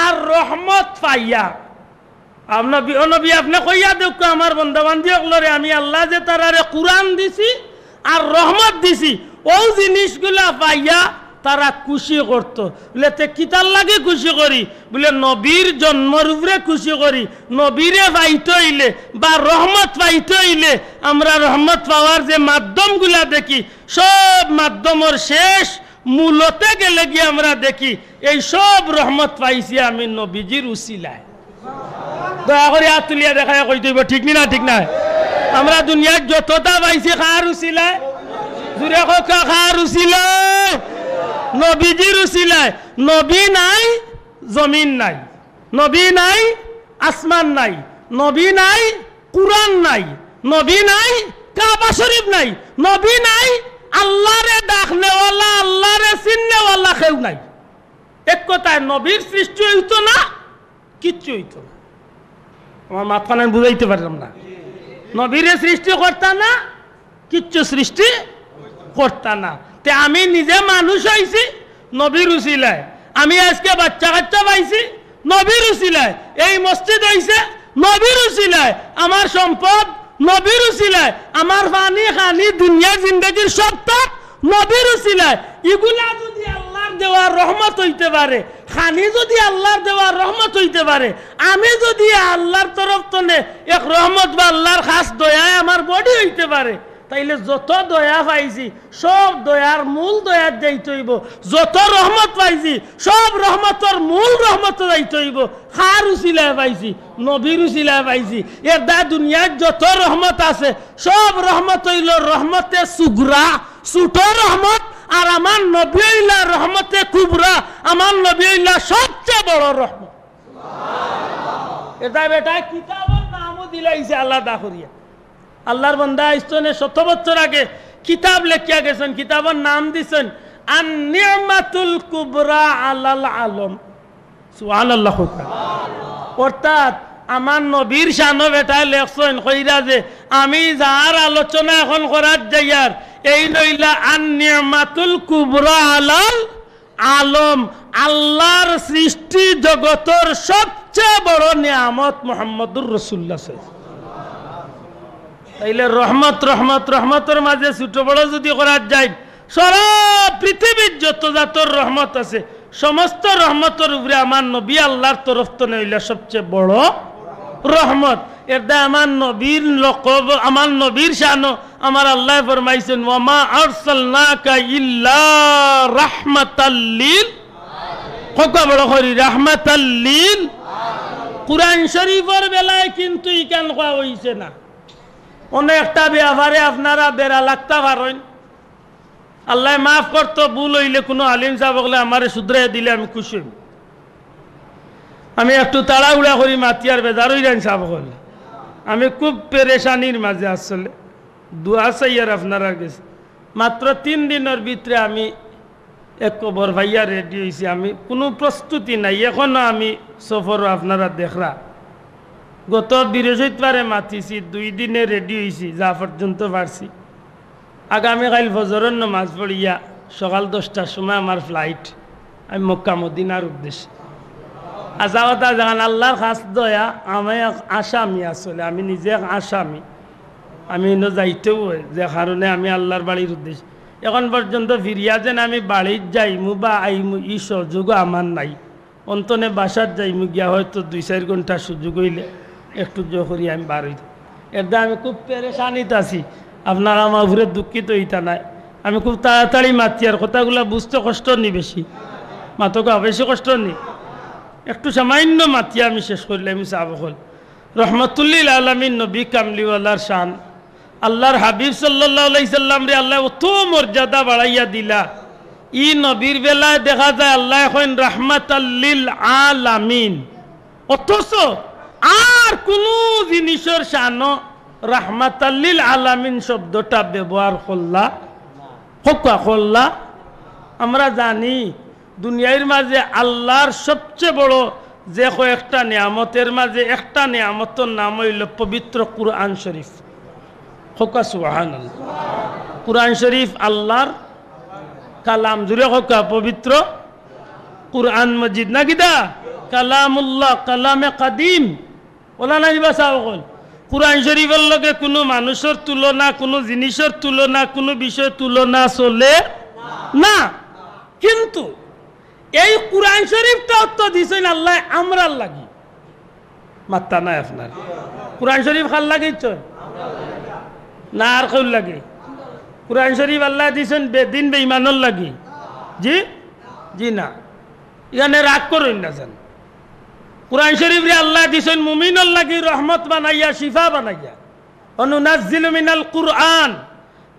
আর রহমত পাইয়া। নবী আপনি কইয়া দেখ আমার বন্ধু-বান্ধব সকলরে, আমি আল্লাহ যে তারারে কুরআন দিছি আর রহমত দিছি, ও জিনিসগুলা পাইয়া তারা খুশি করতো। বলে তে কিতার লাগে খুশি করি? বলে নবীর জন্মর উপরে খুশি করি। নবীরে পাইতে হইলে বা রহমত পাইতে হইলে আমরা রহমত পাওয়ার যে মাধ্যমগুলা দেখি, সব মাধ্যমের শেষ মূলতে গেলে গিয়ে আমরা দেখি এই সব রহমত পাইছি আমি নবীজির উসিলায়। দয়া করে হাত তুলিয়া দেখায় কই দিব, ঠিক না? ঠিক না? আমরা দুনিয়ার যতটা পাইছি কার উসিলায়? জুড়ে কা কার উসিলায়? নবীজির উসিলায়। নবী নাই, জমিন নাই, নবী নাই, আসমান নাই, নবী নাই, কুরআন নাই, নবী নাই, কাবা শরীফ নাই, নবী নাই, আল্লাহরে ডাকনেওয়ালা, আল্লাহরে চিননেওয়ালা কেউ নাই। এক কথায় নবীর সৃষ্টি হইতো না, কিচ্ছু হইতো না। আমার মাথাখানে বুঝাইতে পারলাম না। নবীরে সৃষ্টি করতা না, কিচ্ছু সৃষ্টি করতা না। তে আমি নিজে মানুষ হইছি নবীর উসিলায়, আমি আজকে বাচ্চা কাচ্চা পাইছি নবীর উসিলায়, এই মসজিদ হইছে নবীর উসিলায়, আমার সম্পদ নবীর উসিলায়, আমার পানি খানি দুনিয়ার জিন্দগির সবটা নবীর উসিলায়। এগুলা যদি আল্লাহর দেওয়া রহমত হইতে পারে, খানি যদি আল্লাহর দেওয়া রহমত হইতে পারে, আমি যদি আল্লাহর তরফ থেকে এক রহমত বা আল্লাহর খাস দয়ায় আমার বডি হইতে পারে, তাইলে যত দয়া পাইছি সব দয়ার মূল দয়ার যাইতে হইব। যত রহমত পাইছি সব রহমতর মূল রহমত যাইতে হইব। খার উসিলায় পাইছি, নবীর উসিলায় পাইছি। এর দা দুনিয়ার যত রহমত আছে সব রহমত হইল রহমতে সুগরা, ছোট রহমত। আর আমার নবী হইলা রহমতে কুবরা, আমার নবী হইলা সবচেয়ে বড় রহমত। এটা বেটা কিতাবের নামও দিলাইছে আলাদা করিয়া। আল্লাহর বান্দা ইসনে 7 বছর আগে কিতাব লেখিয়া গেছেন, কিতাবের নাম দিছেন আন নি'মাতুল কুবরা আলাল আলম। সুবহানাল্লাহ। অর্থাৎ আমার নবীর শান বেটা লেখছেন কইরা যে আমি যার আলোচনা এখন করার যাইয়ার এই নইলা আন নি'মাতুল কুবরা আলাল আলম, আল্লাহর সৃষ্টি জগতের সবচেয়ে বড় নিয়ামত মুহাম্মদুর রাসূলুল্লাহ। তাইলে রহমত রহমত রহমতের মাঝে ছোট বড় যদি করার যায়, সারা পৃথিবীর যত জাতর রহমত আছে সমস্ত রহমতের উপরে আমার নবী আল্লাহর তরফ থেকে হইলা সবচেয়ে বড় রহমত। এর দা আমার নবীর লকব, আমার নবীর শানো আমার আল্লাহ ফরমাইছেন ওয়ামা আরসালনাকা ইল্লা রাহমাতাল লিল কোকা বড় করি রাহমাতাল লিল কুরআন শরীফের বেলায় কিন্তু ইকান কোয়া হইছে না অনেকটা ব্যাপারে আপনারা বেড়া লাগতে পারেন আল্লাহ মাফ করতো ভুল হইলে কোনো আলিম সাহেব বলে আমারে শুধরাই দিলে আমি খুশি হই আমি একটু তাড়াহুড়া করি মাতিয়ার বেজার হই যান সাহেব বলে আমি খুব পেরেশানির মাঝে আসলে দোয়া চাইয়ার আপনারা গেছে মাত্র 3 দিনের ভিতরে আমি এক কবর ভাইয়া রেডি হয়েছি আমি কোনো প্রস্তুতি নাই এখনো আমি সফর আপনারা দেখরা গত বৃহস্পতিবারে মাতিছি 2 দিনে রেডি হয়েছি যা পর্যন্ত পারছি আগামীকাল ফজরের নামাজ পড়িয়া সকাল 10টার সময় আমার ফ্লাইট আমি মক্কা মদিনার উদ্দেশ্যে আজাওয়াতা জান আল্লাহর খাস দয়া আমি আসামি আসলে আমি নিজে আসামি আমি এনে যাইতেও যে কারণে আমি আল্লাহর বাড়ির উদ্দেশ্যে এখন পর্যন্ত ফিরিয়া যেন আমি বাড়ির যাইমু বা আইমু ই সুযোগও আমার নাই অন্তনে বাসার যাইমু গিয়া হয়তো 2-4 ঘন্টা সুযোগ হইলে একটু জোহরি আমি বার হইতে এটা আমি খুব পেরেশানিতে আছি আপনারা আমার উপরে দুঃখিত হইতা নাই আমি খুব তাড়াতাড়ি মাতি আর কথাগুলো বুঝতে কষ্ট নি বেশি মাতকা বেশি কষ্ট নি একটু সামান্য মাতিয়া আমি শেষ করলে আমি চাব হল রহমতুল্লিল আলমিন নবী কামলিওয়ালার শান আল্লাহর হাবিব সাল্লাল্লাহু আলাইহি সাল্লাম রে আল্লাহ অত মর্যাদা বাড়াইয়া দিলা ই নবীর বেলায় দেখা যায় আল্লাহ এখন রাহমাতাল লিল আলামিন অথচ আর কোন জিনিসের শান রাহমাতাল লিল আলামিন শব্দটা ব্যবহার করলা আমরা জানি দুনিয়ার মাঝে আল্লাহর সবচেয়ে বড় যে কয়েকটা নিয়ামতের মাঝে একটা নিয়ামতের নাম হইল পবিত্র কুরআন শরীফ হোকা সুবহানাল্লাহ কুরআন শরীফ আল্লাহর কালাম জুড়ে হোকা পবিত্র কুরআন মজিদ না কিদা কালামুল্লাহ কালামে কাদিম ওলা না বাসা বল কুরআন শরীফের লগে কোনো মানুষের তুলনা কোনো জিনিসের তুলনা কোনো বিষয়ের তুলনা চলে না কিন্তু এই কুরআন শরীফটা তো দিছেন আল্লাহ আমরার লাগি মাত্তা নাই আপনার কুরআন শরীফ খাল লাগিছ না আর কেউ লাগে কুরআন শরীফ আল্লাহ দিছেন বেদিন বেঈমানর লাগি জি জি না এখানে রাগ করুন না জান কুরআন শরীফ রে আল্লাহ দিছেন মুমিনর লাগি রহমত বানাইয়া শিফা বানাইয়া অনুনাজ্জিলু মিনাল কুরআন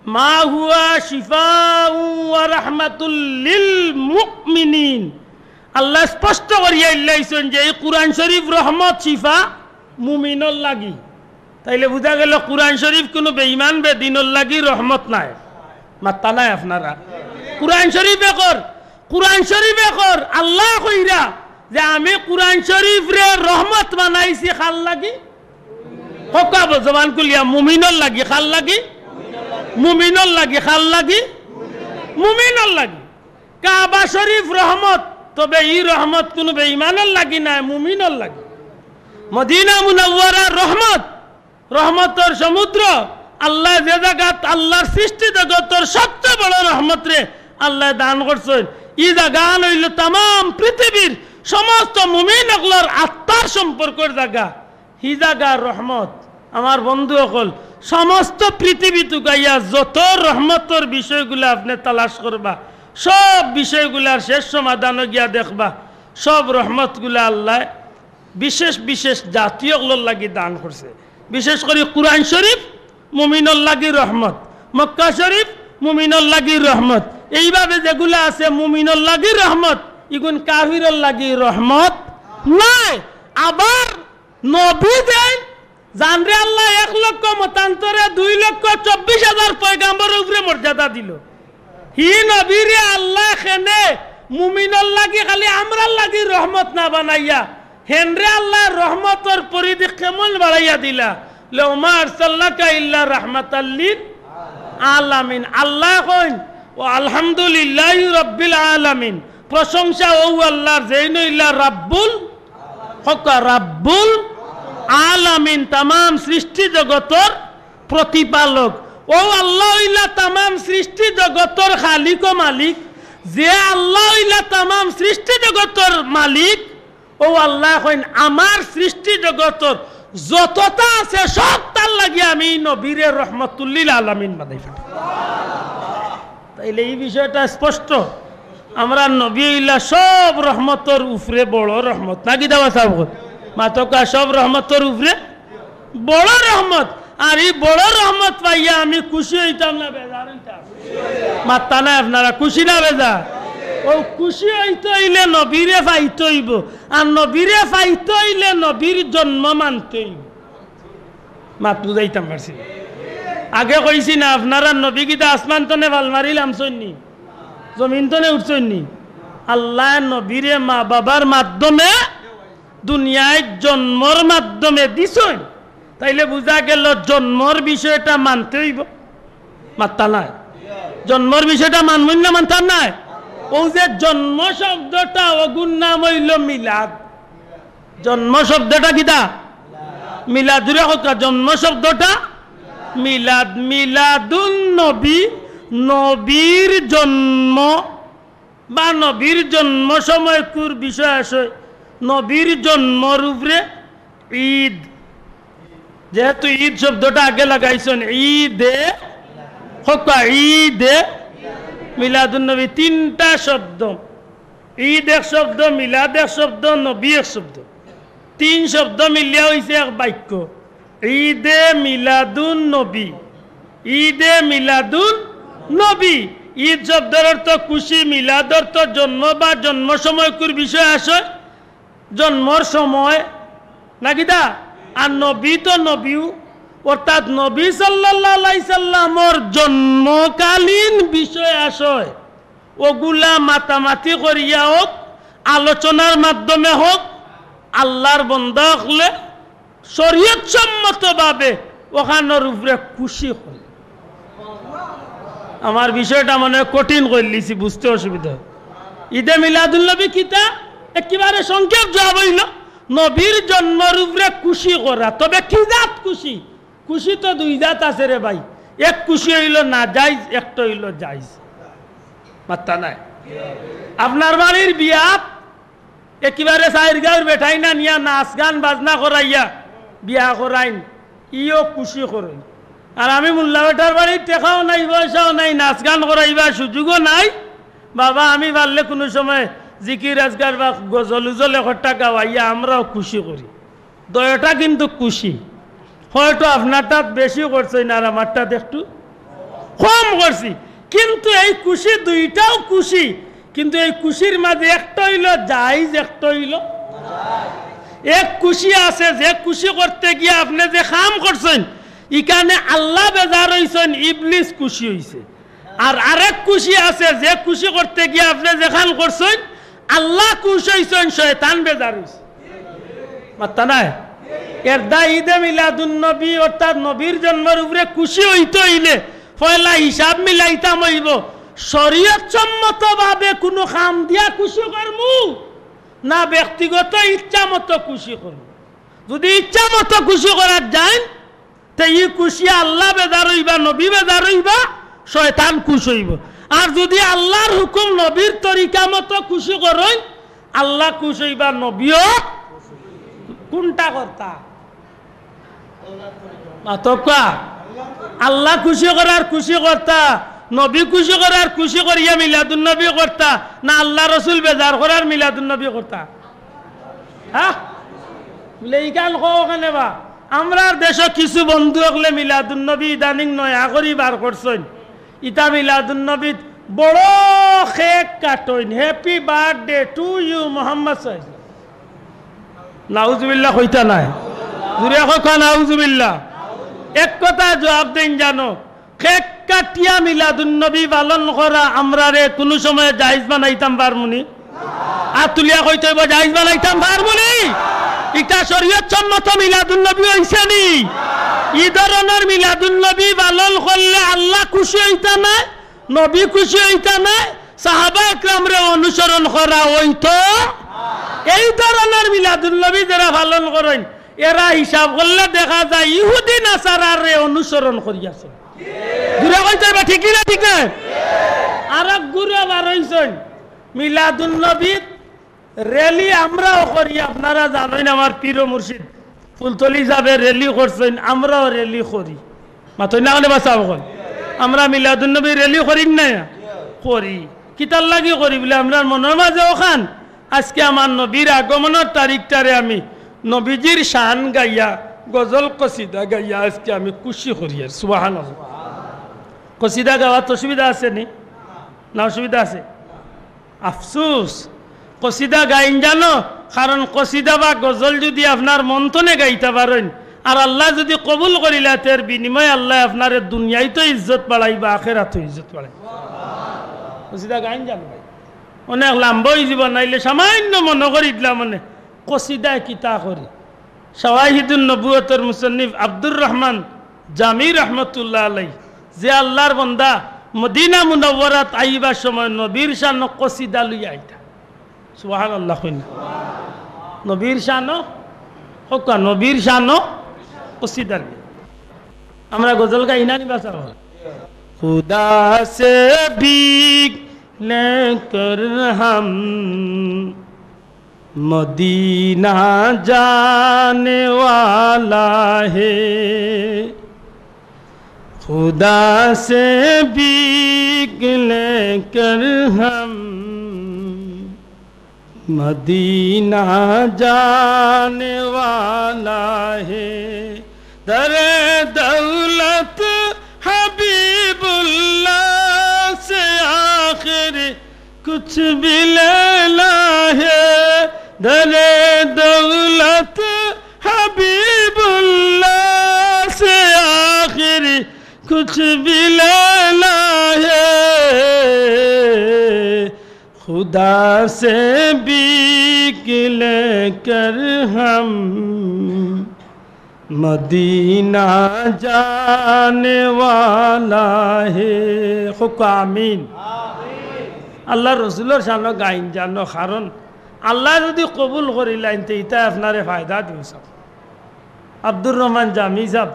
মা হুয়া শিফাউ ওয়া রাহমাতুল লিল মুমিনিন আল্লাহ স্পষ্ট করিয়া ইল্লাইছেন যে এই কুরআন শরীফ রহমত শিফা মুমিনর লাগি তাইলে বুঝা গেল কুরআন শরীফ কোনো বেঈমান বেদিনর লাগি রহমত নাই মাত্তা নাই আপনারা কুরআন শরীফে কর আল্লাহ কইরা যে আমি কুরআন শরীফ রে রহমত বানাইছি খাল লাগি হকাব জবান কুলিয়া মুমিনর লাগি খাল লাগি মুমিনর লাগি খাল লাগি মুমিনর লাগি কাবা শরীফ রহমত তবে এই রহমত কোন বেঈমানের লাগি না মুমিনর লাগি মদিনা মুনাওয়ারা রহমত রহমতের সমুদ্র আল্লাহ যে জায়গাত আল্লাহর সৃষ্টি জগতের সবচেয়ে বড় রহমত রে আল্লাহ দান করছেন ই জায়গা হইল তাম পৃথিবীর সমস্ত মুমিনগুলোর আত্মার সম্পর্কের জায়গা হি জায়গা রহমত আমার বন্ধু সকল সমস্ত পৃথিবী টুকাইয়া যত রহমতের বিষয়গুলো আপনি তালাশ করবা সব বিষয়গুলার শেষ সমাধান গিয়া দেখবা সব রহমতগুলা আল্লাহ বিশেষ বিশেষ জাতীয়গুলোর লাগি দান করছে বিশেষ করে কুরআন শরীফ মুমিনর লাগি রহমত মক্কা শরীফ মুমিনর লাগি রহমত এইভাবে যেগুলো আছে মুমিনর লাগি রহমত ইগুন কাফিরর লাগি রহমত নাই আবার নবী দেন জানরে আল্লাহ 1 লক্ষ মতান্তরে 2,24,000 পয়গাম্বরের উপরে মর্যাদা দিল হি নবীরে আল্লাহ খেনে মুমিনর লাগি খালি আমরার লাগি রহমত না বানাইয়া হেনরে আল্লাহ রহমতের পরিধি কেমন বাড়াইয়া দিলা লাউমা আরসালনাকা ইল্লা রাহমাতাল লিল আলামিন আল্লাহ কইন ও আলহামদুলিল্লাহি রাব্বিল আলামিন প্রশংসা ও আল্লাহর যেই নইলা রাব্বুল হকা রাব্বুল আলামিন তাম সৃষ্টি জগতের প্রতিপালক ও আল্লাহ হইলা তাম সৃষ্টি জগতের খালিক ও মালিক যে আল্লাহ হইলা তাম সৃষ্টি জগতের মালিক ও আল্লাহ কইন আমার সৃষ্টি জগতের যতটা আছে সব তার কিতার লাগে আমি নবীরে রহমতুল্লিল আলামিন বানাই ফেলি। তাইলে এই বিষয়টা স্পষ্ট, আমরা নবী হইলা সব রহমতর উপরে বড় রহমত না কি দাওয়া সাহেব মাতকা সব রহমতর উপরে বড় রহমত। আর এই বড় রহমত পাইয়া আমি খুশি হইতাম না বেজার হইতাম? মাত্তা না আপনারা খুশি না বেজার? ও খুশি হইতে হইলে নবীরে পাইতে হইব, আর নবীরে পাইতে হইলে নবীর জন্ম মানতে হইব। মাত বুঝাইতাম পারছি আগে কইছি না আপনারা নবী গীতা আসমান তনে ভাল মারিলাম সৈনি জমিন তনে উঠছইনি। আল্লাহ নবীরে মা বাবার মাধ্যমে দুনিয়ায় জন্মর মাধ্যমে দিছই। তাইলে বুঝা গেল জন্মর বিষয়টা মানতে হইব, মাত্তা নাই? জন্মর বিষয়টা মানবই না মানতাম নাই? ও যে জন্ম শব্দটা অগুণ নাম হইল মিলাদ। জন্ম শব্দটা কিতা? মিলাদ। জুড়ে কথা জন্ম শব্দটা মিলাদ। মিলাদুন নবী, নবীর জন্ম বা নবীর জন্ম সময় কুর বিষয় আসে নবীর জন্মর উপরে ঈদ। যেহেতু ঈদ শব্দটা আগে লাগাইছেন, ঈদে হকা ঈদে মিলাদুন নবী, তিনটা শব্দ। ঈদ এক শব্দ, মিলাদ এক শব্দ, নবী এক শব্দ, তিন শব্দ মিলিয়া হয়েছে এক বাক্য, ঈদে মিলাদুন নবী। ঈদে মিলাদুন নবী। ঈদ শব্দের অর্থ খুশি, মিলাদ অর্থ জন্ম বা জন্ম সময়কুর বিষয় আসে জন্মর সময় নাকি দা। আর নবী তো নবীও, অর্থাৎ নবী সাল্লাল্লাহু আলাইহি সাল্লামর জন্মকালীন বিষয় আসে। ওগুলা মাতামাতি করিয়া হোক, আলোচনার মাধ্যমে হোক, আল্লাহর বান্দা হলে শরীয়ত সম্মত ভাবে ওখানের উপরে খুশি হল। আমার বিষয়টা মনে কঠিন করে লিছি, বুঝতে অসুবিধা। ঈদে মিলাদুল নবী কিতা একেবারে সংক্ষেপ জবাব হইল নবীর জন্মের উপরে খুশি করা। তবে কি জাত খুশি? খুশি তো দুই জাত আছে রে ভাই। এক খুশি হইল না জায়েজ, একটা হইল জায়েজ। মাত্তা নাই? আপনার বাড়ির বিয়া একেবারে সাইর গাঁর বেঠাই না নিয়া নাচ গান বাজনা করাইয়া বিয়া করাইন, ইও খুশি করেন। আর আমি মোল্লা বেটার বাড়ির টেকাও নাই, পয়সাও নাই, নাচ গান করাইবা সুযোগও নাই। বাবা আমি পারলে কোনো সময় জিকির আজগার বা গজল উজল একটা গাওয়াইয়া আমরাও খুশি করি। দয়টা কিন্তু খুশি। হয়তো আপনারটা বেশি করছেন আর আমারটা একটু কম করছি, কিন্তু এই খুশি দুইটাও খুশি। কিন্তু এই খুশির মাঝে একটা হইল জায়েজ, একটা হইল এক খুশি আছে যে খুশি করতে গিয়ে আপনি যে কাম করছেন এখানে আল্লাহ বেজার হইছেন, ইবলিস খুশি হইছে। আর আরেক খুশি আছে যে খুশি করতে গিয়ে আপনি যেখান করছেন আল্লাহ খুশি হইছেন, শয়তান বেজার হইছে। মাত্তা নাই? এর দা ঈদে মিলাদুন নবী অর্থাৎ নবীর জন্মের উপরে খুশি হইতে হইলে পয়লা হিসাব মিলাইতাম হইব শরীয়ত সম্মত ভাবে কোনো কাম দিয়া খুশি করমু না ব্যক্তিগত ইচ্ছা মতো খুশি করবো। যদি ইচ্ছা মতো খুশি করার যায় তো ই খুশি আল্লাহ বেজার হইবা, নবী বেজার হইবা, শয়তান খুশ হইব। আর যদি আল্লাহর হুকুম নবীর তরিকা মতো খুশি করেন আল্লাহ খুশ হইবা, নবীও কোনটা কর্তা? আল্লাহ খুশি করার খুশি কর্তা, নবী খুশি করার খুশি করিয়া মিলাদুন নবী কর্তা, না আল্লাহ রসুল বেজার করার মিলাদুন নবী কর্তা? হ্যাঁ বলে এই গান কোনে বা আমরা দেশ কিছু বন্ধু হলে মিলাদুন নবী ইদানিং নয়া করি বার করছেন। ইটা মিলাদুন নবী বড় কেক কাটইন, happy birthday to you Mohammad সাল্লাল্লাহু আলাইহি ওয়াসাল্লাম। নাউজুবিল্লাহ কইতা নাই? জুরে কখা নাউজুবিল্লাহ। এক কথা জবাব দেন জানো, কেক কাটিয়া মিলাদুন নবী পালন করা আমরা রে কোনো সময় জায়েজ বানাইতাম পারমুনি? আতুলিয়া কইতে জায়েজ বানাইতাম পারমুনি? এটা শরীয়ত সম্মত মিলাদুন নবী হইছে নি? এই ধরনের মিলাদুন নবী পালন করলে আল্লাহ খুশি হইতা না, নবী খুশি হইতা না, সাহাবা একরামরে অনুসরণ করা হইতো। এই ধরনের মিলাদুন নবী যারা পালন করেন এরা হিসাব করলে দেখা যায় ইহুদি নাসারারে অনুসরণ করিয়াছে। দূরে কইতে হবে ঠিক না? ঠিক না? আর এক গুরু বার হইছেন মিলাদুন নবী রেলি আমরাও করি। আপনারা জানেন আমার পীর মুর্শিদ ফুলতলি যাবে রেলি করছেন, আমরাও রেলি করি। মাথই না বাঁচাব আমরা মিলাদুন্নবী রেলি করি না করি, কিতার লাগি করি বলে আমরা মনের মাঝে ওখান আজকে আমার নবীর আগমনের তারিখটারে আমি নবীজির শান গাইয়া গজল কসিদা গাইয়া আজকে আমি খুশি করি। আর সুবহানাল্লাহ, কসিদা গাওয়ার অসুবিধা আছে নি না? অসুবিধা আছে? আফসুস কসিদা গাইন জানো, কারণ কসিদা বা গজল যদি আপনার মন্থনে গাইতে পারেন আর আল্লাহ যদি কবুল করিলা তার বিনিময়ে আল্লাহ আপনার দুনিয়ায় তো ইজ্জত বাড়াই বা আখেরাত ইজ্জত বাড়াই। কসিদা গাইন জানো ভাই, অনেক লাম্বই জীবন নাইলে সামান্য মনে করি দিলাম মনে কসিদা কিতা করি। শাওয়াহিদুন নবুয়তের মুসন্নিফ আব্দুর রহমান জামি রহমতুল্লাহ আলাই যে আল্লাহর বন্দা মদিনা মুনাওয়ারাত আইবার সময় নবীর শান কসিদা লইয়া আইতা। সুবহানাল্লাহ কইনা নবীর শান হোকা, নবীর শান কসিদা। আমরা গজল গাই না নিবা চাও খুদা সে ভীখ लेकर हम मदीना जाने वाला है, खुदा से भीख लेकर हम मदीना जाने वाला है, दरे दौलत हबीबुल्लाह से आखिर कुछ भी लेना है, दरे दौलत हबीबुल्लाह से आखिर कुछ भी लेना है, खुदा से भीख लेकर हम मदीना जाने वाला है। খুব আমিন। আল্লাহ রসুলের সামনে গাইন জানো, কারণ আল্লাহ যদি কবুল করিলেন তো এটা আপনারে ফায়দা দিব। সব আব্দুর রহমান জামি সাহ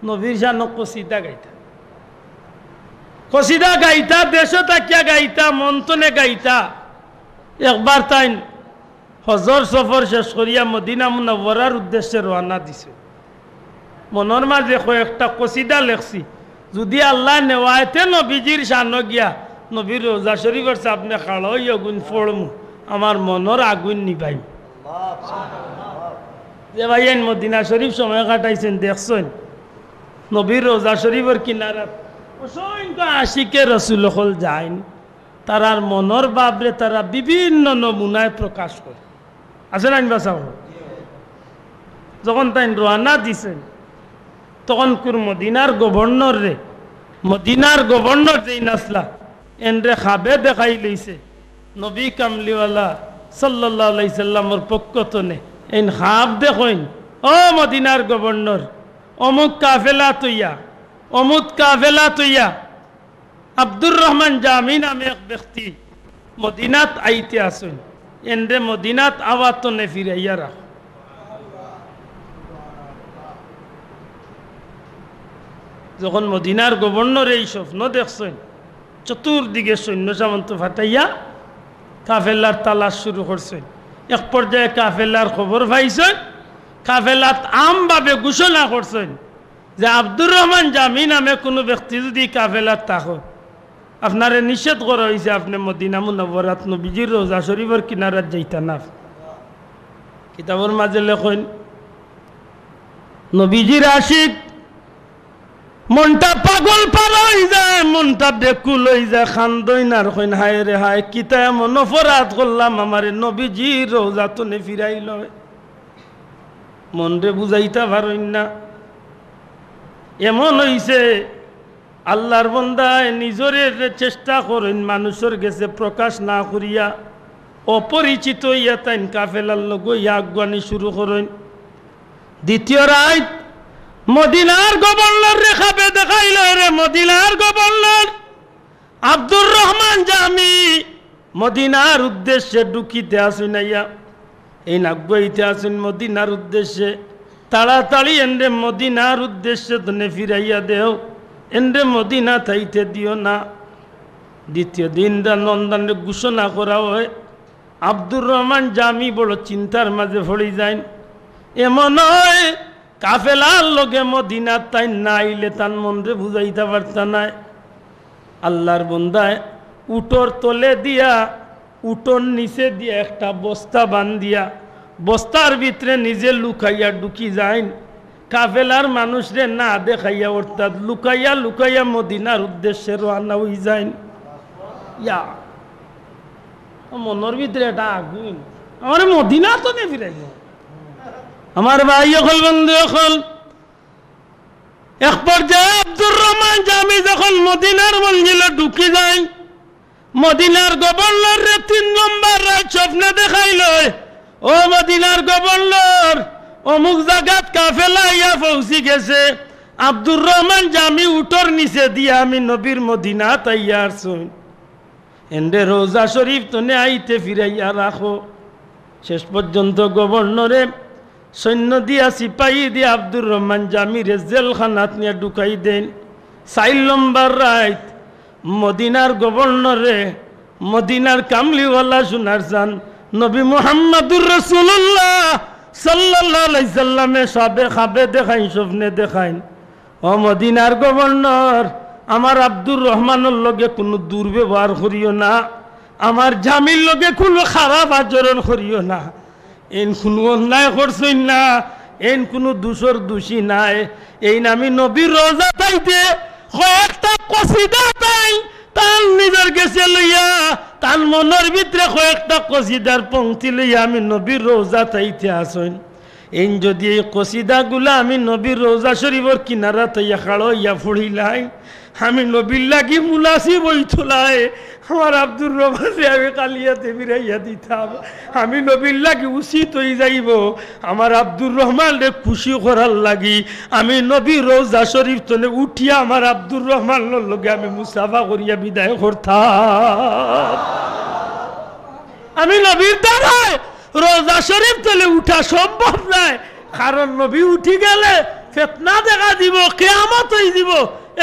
নবীর সামনে কসিদা গাইতা, কসিদা গাইতা, দেশে তাকিয়া গাইতা, মন্থনে গাইতা। একবার তাই হজর সফর শেষ করিয়া মদিনা মুনাওয়ারার উদ্দেশ্যে রওনা দিছে। মনের মাঝে কয়েকটা কসিদা লেখছি, যদি আল্লাহ নেওয়াইতে নবীজির শানো গিয়া নবীর রোজা শরীফের সামনে খাড়ো আগুন ফোড়মু, আমার মনের আগুন নিবাই। যে ভাই মদিনা শরীফ সময় কাটাইছেন দেখছেন, নবীর রোজা শরীফের কিনারাত অসংখ্য আশিকে রসুল হল যায়নি, তারার মনের ভাবরে তারা বিভিন্ন নমুনায় প্রকাশ করে। আছে না বাসাও? যখন তাই রওনা দিছেন তখন কুর মদিনার গভর্নর রে, মদিনার গভর্নর যেই নাসলা এনরে খাবে দেখাই লইছে নবী কামলিওয়ালা সাল্লাল্লাহু আলাইহি সাল্লামের পক্ষ তনে এন খাব দেখইন, ও মদিনার গভর্নর অমুক কাফেলা তৈয়া, অমুক কাফেলা তৈয়া আব্দুর রহমান জামি নামে এক ব্যক্তি মদিনাত আইতে আসেন, এনরে মদিনাত আওয়াতনে ফিরাইয়া রাখ। যখন মদিনার গভর্নর এই স্বপ্ন দেখছেন, চতুর্দিকে সৈন্য সামন্ত ফাটাইয়া কাফেলার তালাশ শুরু করছেন। এক পর্যায়ে কাফেলার খবর পাইছেন, কাফেলাত আমভাবে ঘোষণা করছেন যে আব্দুর রহমান জামি নামে কোনো ব্যক্তি যদি কাফেলাত থাকো, আপনারে নিষেধ করা হয়েছে আপনি মদিনা মুনাওয়ারাত নবীজির রোজা শরীফের কিনারাত যাইতা না। কিতাবের মাঝে লেখেন নবীজির আশিক মনটা পাগল পার হয়ে যায়, মনটা বেকুল হয়ে যায়, খান্দই না রকম হায় রে হায় কিতা এমন অপরাধ করলাম আমারে নবীজির রোজা তো নে ফিরাইল। মন রে বুঝাইতে পারেন না, এমন হইছে আল্লাহর বন্দায় নিজরের চেষ্টা করেন মানুষের গেছে প্রকাশ না করিয়া অপরিচিত ইয়া তাইন কাফেলার লগ আগুয়ানি শুরু করেন। দ্বিতীয় রাত মদিনার গভর্নর রেখাবে দেখাইল, রে মদিনার গভর্নর আব্দুর রহমান জামি মদিনার উদ্দেশ্যে ঢুকিতে আসুন, এই নাগুয়াইতে আসুন মদিনার উদ্দেশ্যে, তাড়াতাড়ি এন্ডে মদিনার উদ্দেশ্যে ধনে ফিরাইয়া দেও, এন্ডে মদিনা থাইতে দিও না। দ্বিতীয় দিন নন্দানে ঘোষণা করা হয়। আব্দুর রহমান জামি বড় চিন্তার মাঝে পড়ে যায়, এমন হয় কাফেলার লগে মদিনা তাই না আইলে তান মনরে বুঝাইতে পারত না। আল্লাহর বন্দায় উটোর তলে দিয়া উটোর নিচে দিয়া একটা বস্তা বান্ধিয়া বস্তার ভিতরে নিজে লুকাইয়া ঢুকি যায়, কাফেলার মানুষরে না দেখাইয়া অর্থাৎ লুকাইয়া লুকাইয়া মদিনার উদ্দেশ্যে রওনা হই যায়। ইয়া মনের ভিতরে এটা আগুন, আমার মদিনা তো নে ফিরাইব। আমার ভাই হল বন্ধু হল এক পর্যায়ে আব্দুর রহমান জামি যখন মদিনার মঞ্জিলে ঢুকি যায়, মদিনার গভর্নর রে 3 নম্বর রাত স্বপ্নে দেখাইল, ও মদিনার গভর্নর অমুক জায়গাত কাফেলা ইয়া পৌঁছি গেছে, আব্দুর রহমান জামি উটোর নিচে দিয়া আমি নবীর মদিনা তাইয়ার শুন এন্ডে রোজা শরীফ তনে আইতে ফিরাইয়া রাখো। শেষ পর্যন্ত গভর্নরে সৈন্য দিয়া সিপাহী দিয়া আব্দুর রহমান জামিরে জেলখানাত নিয়ে ঢুকাই দেন। 4 নম্বর রাত মদিনার গভর্নরে মদিনার কামলিওয়ালা শোনার চান নবী মুহাম্মদুর রাসূলুল্লাহ সাল্লাল্লাহু আলাইহি সাল্লামে সবে খাবে দেখাই স্বপ্নে দেখাইন, ও মদিনার গভর্নর আমার আব্দুর রহমানের লগে কোনো দুর্ব্যবহার করিও না, আমার জামির লগে কোনো খারাপ আচরণ করিও না, এন কোনো অন্যায় করছেন না, এন কোনো দোষর দোষী নাই। এই নামি নবীর রোজা তাইতে কয়েকটা কসিদা তাই তার নিজের গেছে লইয়া তার মনের ভিতরে কয়েকটা কসিদার পংক্তি লইয়া আমি নবীর রোজা তাইতে আসেন। এই যদি এই কসিদাগুলা আমি নবীর রোজা শরীফর কিনারা তাইয়া খাড়ো ইয়া ফুড়িলাই, আমি নবীর লাগি মুলাসি বই তোলাই, আমার আব্দুর রহমানকে আমি কালিয়াতে ফিরাইয়া দিতাম, আমি নবীর লাগি উচিত হয়ে যাইব, আমার আব্দুর রহমানকে খুশি করার লাগি আমি নবীর রোজা শরীফ তলে উঠিয়া আমার আব্দুর রহমানের লগে আমি মুসাফা করিয়া বিদায় করতাম। আমি নবীর দ্বারায় রোজা শরীফ তলে উঠা সম্ভব নাই, কারণ নবী উঠি গেলে ফিতনা দেখা দিব, কিয়ামত হয়ে দিব,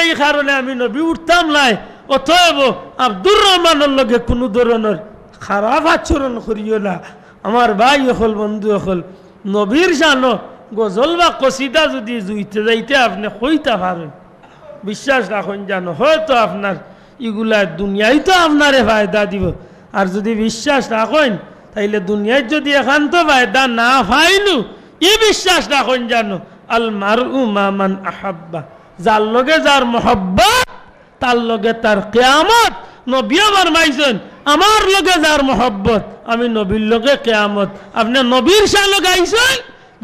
এই কারণে আমি নবী উঠতাম নাই। অতএব আব্দুর রহমানের লগে কোনো ধরনের খারাপ আচরণ করিও না। আমার ভাই হল বন্ধু হল নবীর জানো গজল বা কসিদা যদি জুইতে যাইতে আপনি কইতে পারেন, বিশ্বাস রাখুন জানো হয়তো আপনার এগুলা দুনিয়ায় তো আপনারে ফায়দা দিব, আর যদি বিশ্বাস রাখেন তাইলে দুনিয়ায় যদি একান্ত ফায়দা না পাইনু ই বিশ্বাস রাখুন জানো আল মারউ মা মান আহাব্বা, যার লগে যার মহব্বত তার লগে তার কিয়ামত। নবী আমার মাইছেন আমার লগে যার মহব্বত আমি নবীর লগে কিয়ামত। আপনি নবীর শান গাইছেন,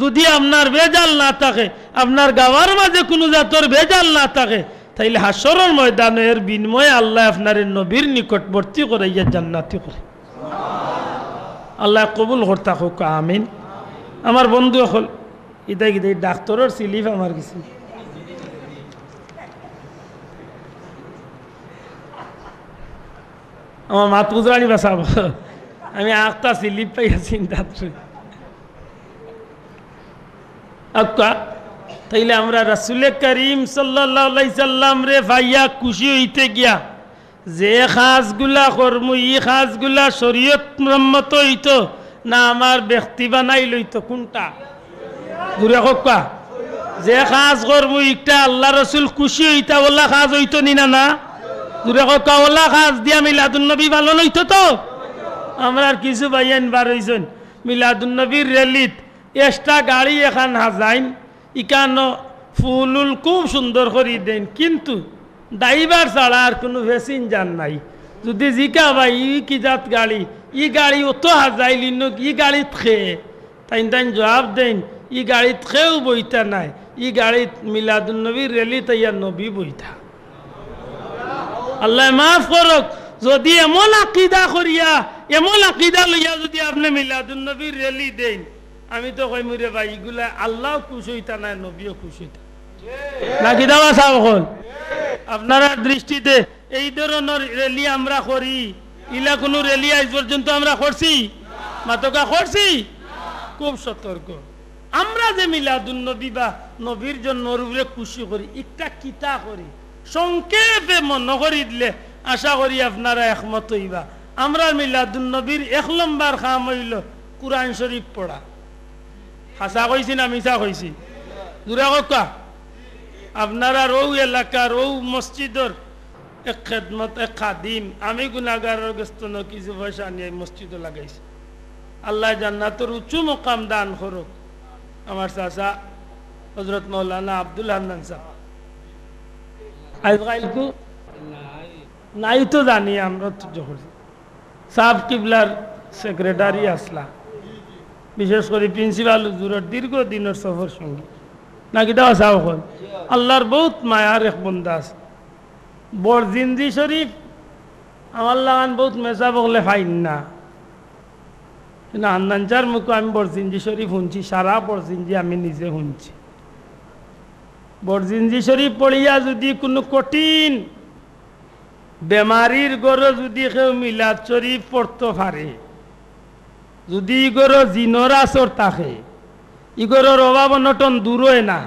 যদি আপনার বেজাল না থাকে, আপনার গাওয়ার মাঝে কোনো জাতর বেজাল না থাকে, তাইলে হাসরের ময়দানের বিনিময়ে আল্লাহ আপনার নবীর নিকটবর্তী করাইয়া জান্নাতি করে। আল্লাহ কবুল করতা হোক, আমিন। আমার বন্ধু হল ইদাই গিদাই ডাক্তারের সিলিফ আমার কিছু আমার মাত গুজরানি বাসাব, আমি আখটা সিলিপ পাইয়া চিন্তা আক্কা। তাইলে আমরা রাসূল করিম সাল্লাল্লাহু আলাইহি সাল্লাম রে ভাইয়া খুশি হইতে গিয়া যে খাসগুলা করমু ই খাসগুলা শরীয়ত সম্মত হইতো না আমার ব্যক্তি বানাই লইতো? কোনটা ঘুরে হোকা? যে খাস করমু একটা আল্লাহ রসুল খুশি হইতা ওলা খাস হইতো নি না? ঘুরে হোকা ওলা খাস দিয়া মিলাদুন নবী ভালো লইতো তো? আমরা কিছু ভাইয়ান বার হইছেন মিলাদুন নবীর রেলিত এক্সট্রা গাড়ি এখান হাজাইন, ইকানো ফুলুল খুব সুন্দর করে দেন, কিন্তু ড্রাইভার ছাড়া আর কোনো প্যাসেঞ্জার নাই। যদি জিকা ভাই ই কি জাত গাড়ি, ই গাড়ি অত হাজাইলি ই গাড়িত খেয়ে তাই তাই জবাব দেন ই গাড়িত খেয়েও বইতা নাই, ই গাড়িত মিলাদুন নবীর রেলি তাইয়া নবী বইতা। আল্লাহ মাফ করক, যদি এমন আকিদা করিয়া এমন আকিদা লইয়া যদি আপনি মিলাদুন নবীর রেলি দেন, আমি তো কই মুরে ভাই এগুলা আল্লাহ খুশ হইতা নাই, নবীও খুশ হইতা নাকি? দাওয়া সাহ হল আপনারা দৃষ্টিতে এই ধরনের রেলি আমরা করি, ইলা কোনো রেলি আজ পর্যন্ত আমরা করছি? মাতকা করছি? খুব সতর্ক। আমরা যে মিলাদুন নবী বা নবীর জন্য রূপে খুশি করি, একটা কিতা করি সংক্ষেপে মনে করি দিলে আশা করি আপনারা একমত হইবা। আমরা মিলাদুন নবীর 1 নম্বর কাম হইল কোরআন শরীফ পড়া। হাসা কইছি না মিছা কইছি জুরা কা আপনারা রৌ এলাকার রৌ মসজিদর এক খেদমত এক খাদিম আমি গুনাহগারের গস্তন কিছু পয়সা নিয়ে মসজিদে লাগাইছি আল্লাহ জান্নাতের উঁচু মকাম দান করুক আমার চাচা হযরত মাওলানা আব্দুল হান্নান সাহেব আজকালকু নাই তো জানি আমরা তো যখন সাহেব কিবলার সেক্রেটারি আসলা বিশেষ করে প্রিন্সিপাল হুজুরের দীর্ঘদিনের সফর সঙ্গী নাকি দেওয়া সাহেব আল্লাহর বহুত মায়ার এক বন্ধা আছে বরজিন্দি শরীফ আমার লাগান বহুত মেসা বকলে ফাইন না কিন্তু হান্নানচার মুখে আমি বরজিন্দি শরীফ শুনছি সারা বরজিন্দি আমি নিজে শুনছি বরজিন্দি শরীফ পড়িয়া যদি কোনো কঠিন বেমারির গড় যদি কেউ মিলাদ শরীফ পড়তে পারে যদি ইগোর জিনর আসর থাকে ইগোরের অভাব অনটন দূর হয় না